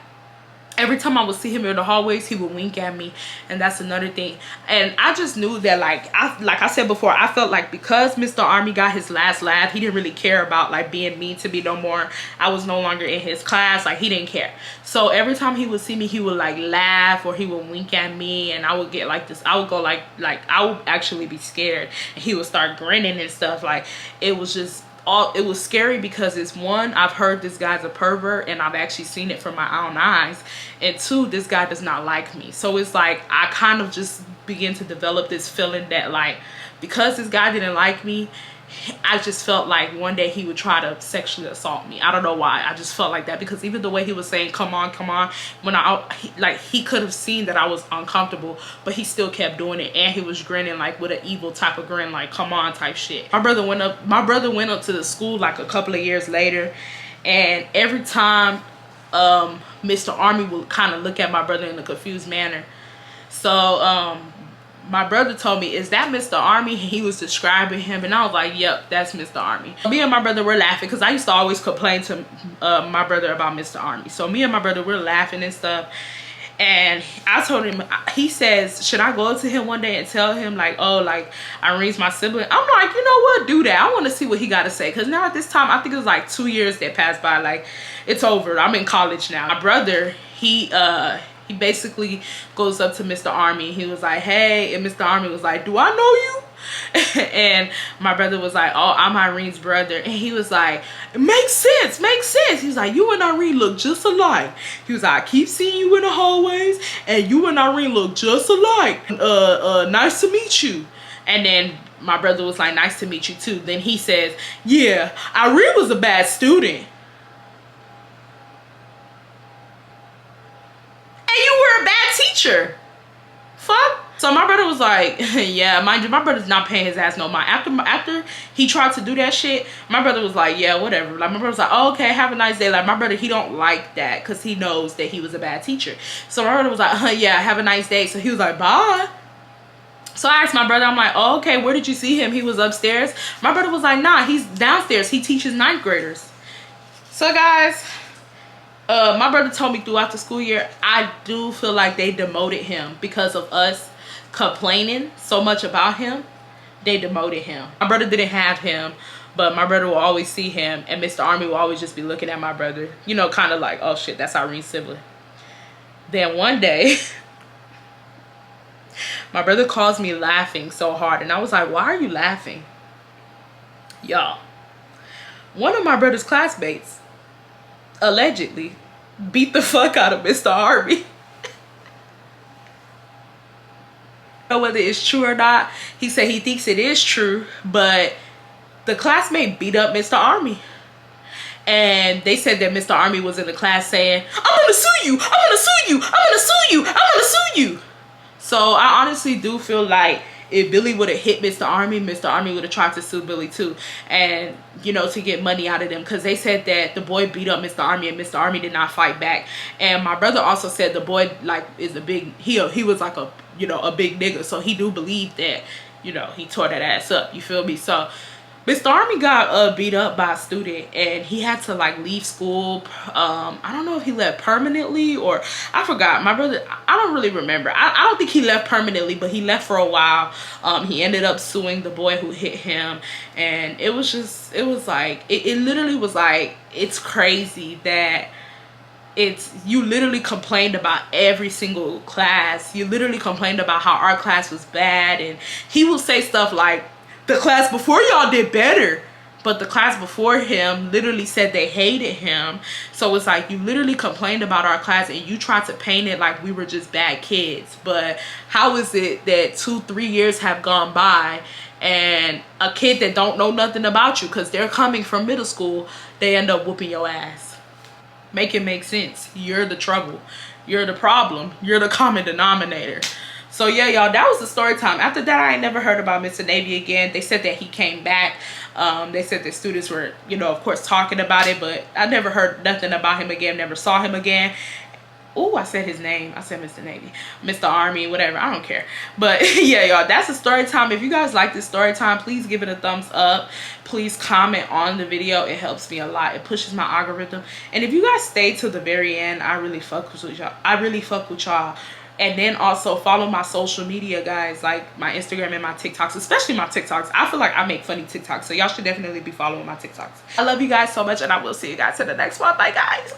every time I would see him in the hallways, he would wink at me, and that's another thing. And I just knew that, like I said before, I felt like because Mr. Army got his last laugh, he didn't really care about like being mean to me no more. I was no longer in his class, like he didn't care. So every time he would see me, he would like laugh or he would wink at me, and I would get like this. I would go like I would actually be scared, and he would start grinning and stuff. Like it was just. It was scary because it's one, I've heard this guy's a pervert and I've actually seen it from my own eyes, and two, this guy does not like me. So it's like I kind of just begin to develop this feeling that like because this guy didn't like me, I just felt like one day he would try to sexually assault me. I don't know why. I just felt like that because even the way he was saying come on when he could have seen that I was uncomfortable, but he still kept doing it, and he was grinning like with an evil type of grin, like come on type shit. My brother went up to the school like a couple of years later, and every time Mr. Army would kind of look at my brother in a confused manner. So my brother told me, is that Mr. Army? He was describing him, and I was like, yep, that's Mr. Army. Me and my brother were laughing because I used to always complain to my brother about Mr. Army. So me and my brother were laughing and stuff, and I told him, he says, should I go up to him one day and tell him like, oh, like Irene's my sibling? I'm like, you know what, do that. I want to see what he got to say, because now at this time, I think it was like 2 years that passed by. Like it's over. I'm in college now. My brother, he basically goes up to Mr. Army. He was like, hey, and Mr. Army was like, do I know you? And my brother was like, oh, I'm Irene's brother. And he was like, it makes sense, makes sense. He was like, you and Irene look just alike. He was like, I keep seeing you in the hallways, and you and Irene look just alike. Nice to meet you. And then my brother was like, nice to meet you too. Then he says, yeah, Irene was a bad student. Teacher. Fuck. So my brother was like, yeah, mind you, my brother's not paying his ass no mind. After he tried to do that shit, my brother was like, yeah, whatever. Like my brother was like, oh, okay, have a nice day. Like my brother, he don't like that because he knows that he was a bad teacher. So my brother was like, yeah, have a nice day. So he was like, bye. So I asked my brother, I'm like, oh, okay, where did you see him? He was upstairs. My brother was like, nah, he's downstairs. He teaches 9th graders. So guys, my brother told me throughout the school year, I do feel like they demoted him because of us complaining so much about him. They demoted him. My brother didn't have him, but my brother will always see him, and Mr. Army will always just be looking at my brother, you know, kind of like, oh shit, that's Irene's sibling. Then one day my brother calls me laughing so hard, and I was like, why are you laughing? Y'all, one of my brother's classmates allegedly beat the fuck out of Mr. Army. I don't know whether it's true or not. He said he thinks it is true, but the classmate beat up Mr. Army. And they said that Mr. Army was in the class saying, I'm gonna sue you, I'm gonna sue you, I'm gonna sue you, I'm gonna sue you. So I honestly do feel like if Billy would have hit Mr. Army would have tried to sue Billy too, and you know, to get money out of them, because they said that the boy beat up Mr. Army and Mr. Army did not fight back. And my brother also said the boy like is a big, he was like a, you know, a big nigga, so he do believe that, you know, he tore that ass up, you feel me? So Mr. Army got beat up by a student, and he had to like leave school. I don't know if he left permanently or I forgot. My brother, I don't really remember. I don't think he left permanently, but he left for a while. He ended up suing the boy who hit him, and it was just, it was like, it literally was like, it's crazy that you literally complained about every single class. You literally complained about how our class was bad, and he will say stuff like, the class before y'all did better. but the class before him literally said they hated him. So it's like, you literally complained about our class and you tried to paint it like we were just bad kids. But how is it that 2-3 years have gone by and a kid that don't know nothing about you, because they're coming from middle school, they end up whooping your ass? Make it make sense. You're the trouble. You're the problem. You're the common denominator. So yeah, y'all, that was the story time. After that, I ain't never heard about Mr. Navy again. They said that he came back. They said that students were, you know, of course, talking about it, but I never heard nothing about him again. Never saw him again. Oh, I said his name. I said Mr. Navy, Mr. Army, whatever. I don't care. But yeah, y'all, that's the story time. If you guys like this story time, please give it a thumbs up. Please comment on the video. It helps me a lot. It pushes my algorithm. And if you guys stay till the very end, I really fuck with y'all. I really fuck with y'all. And then also follow my social media, guys, like my Instagram and my TikToks, especially my TikToks. I feel like I make funny TikToks, so y'all should definitely be following my TikToks. I love you guys so much, and I will see you guys in the next one. Bye, guys.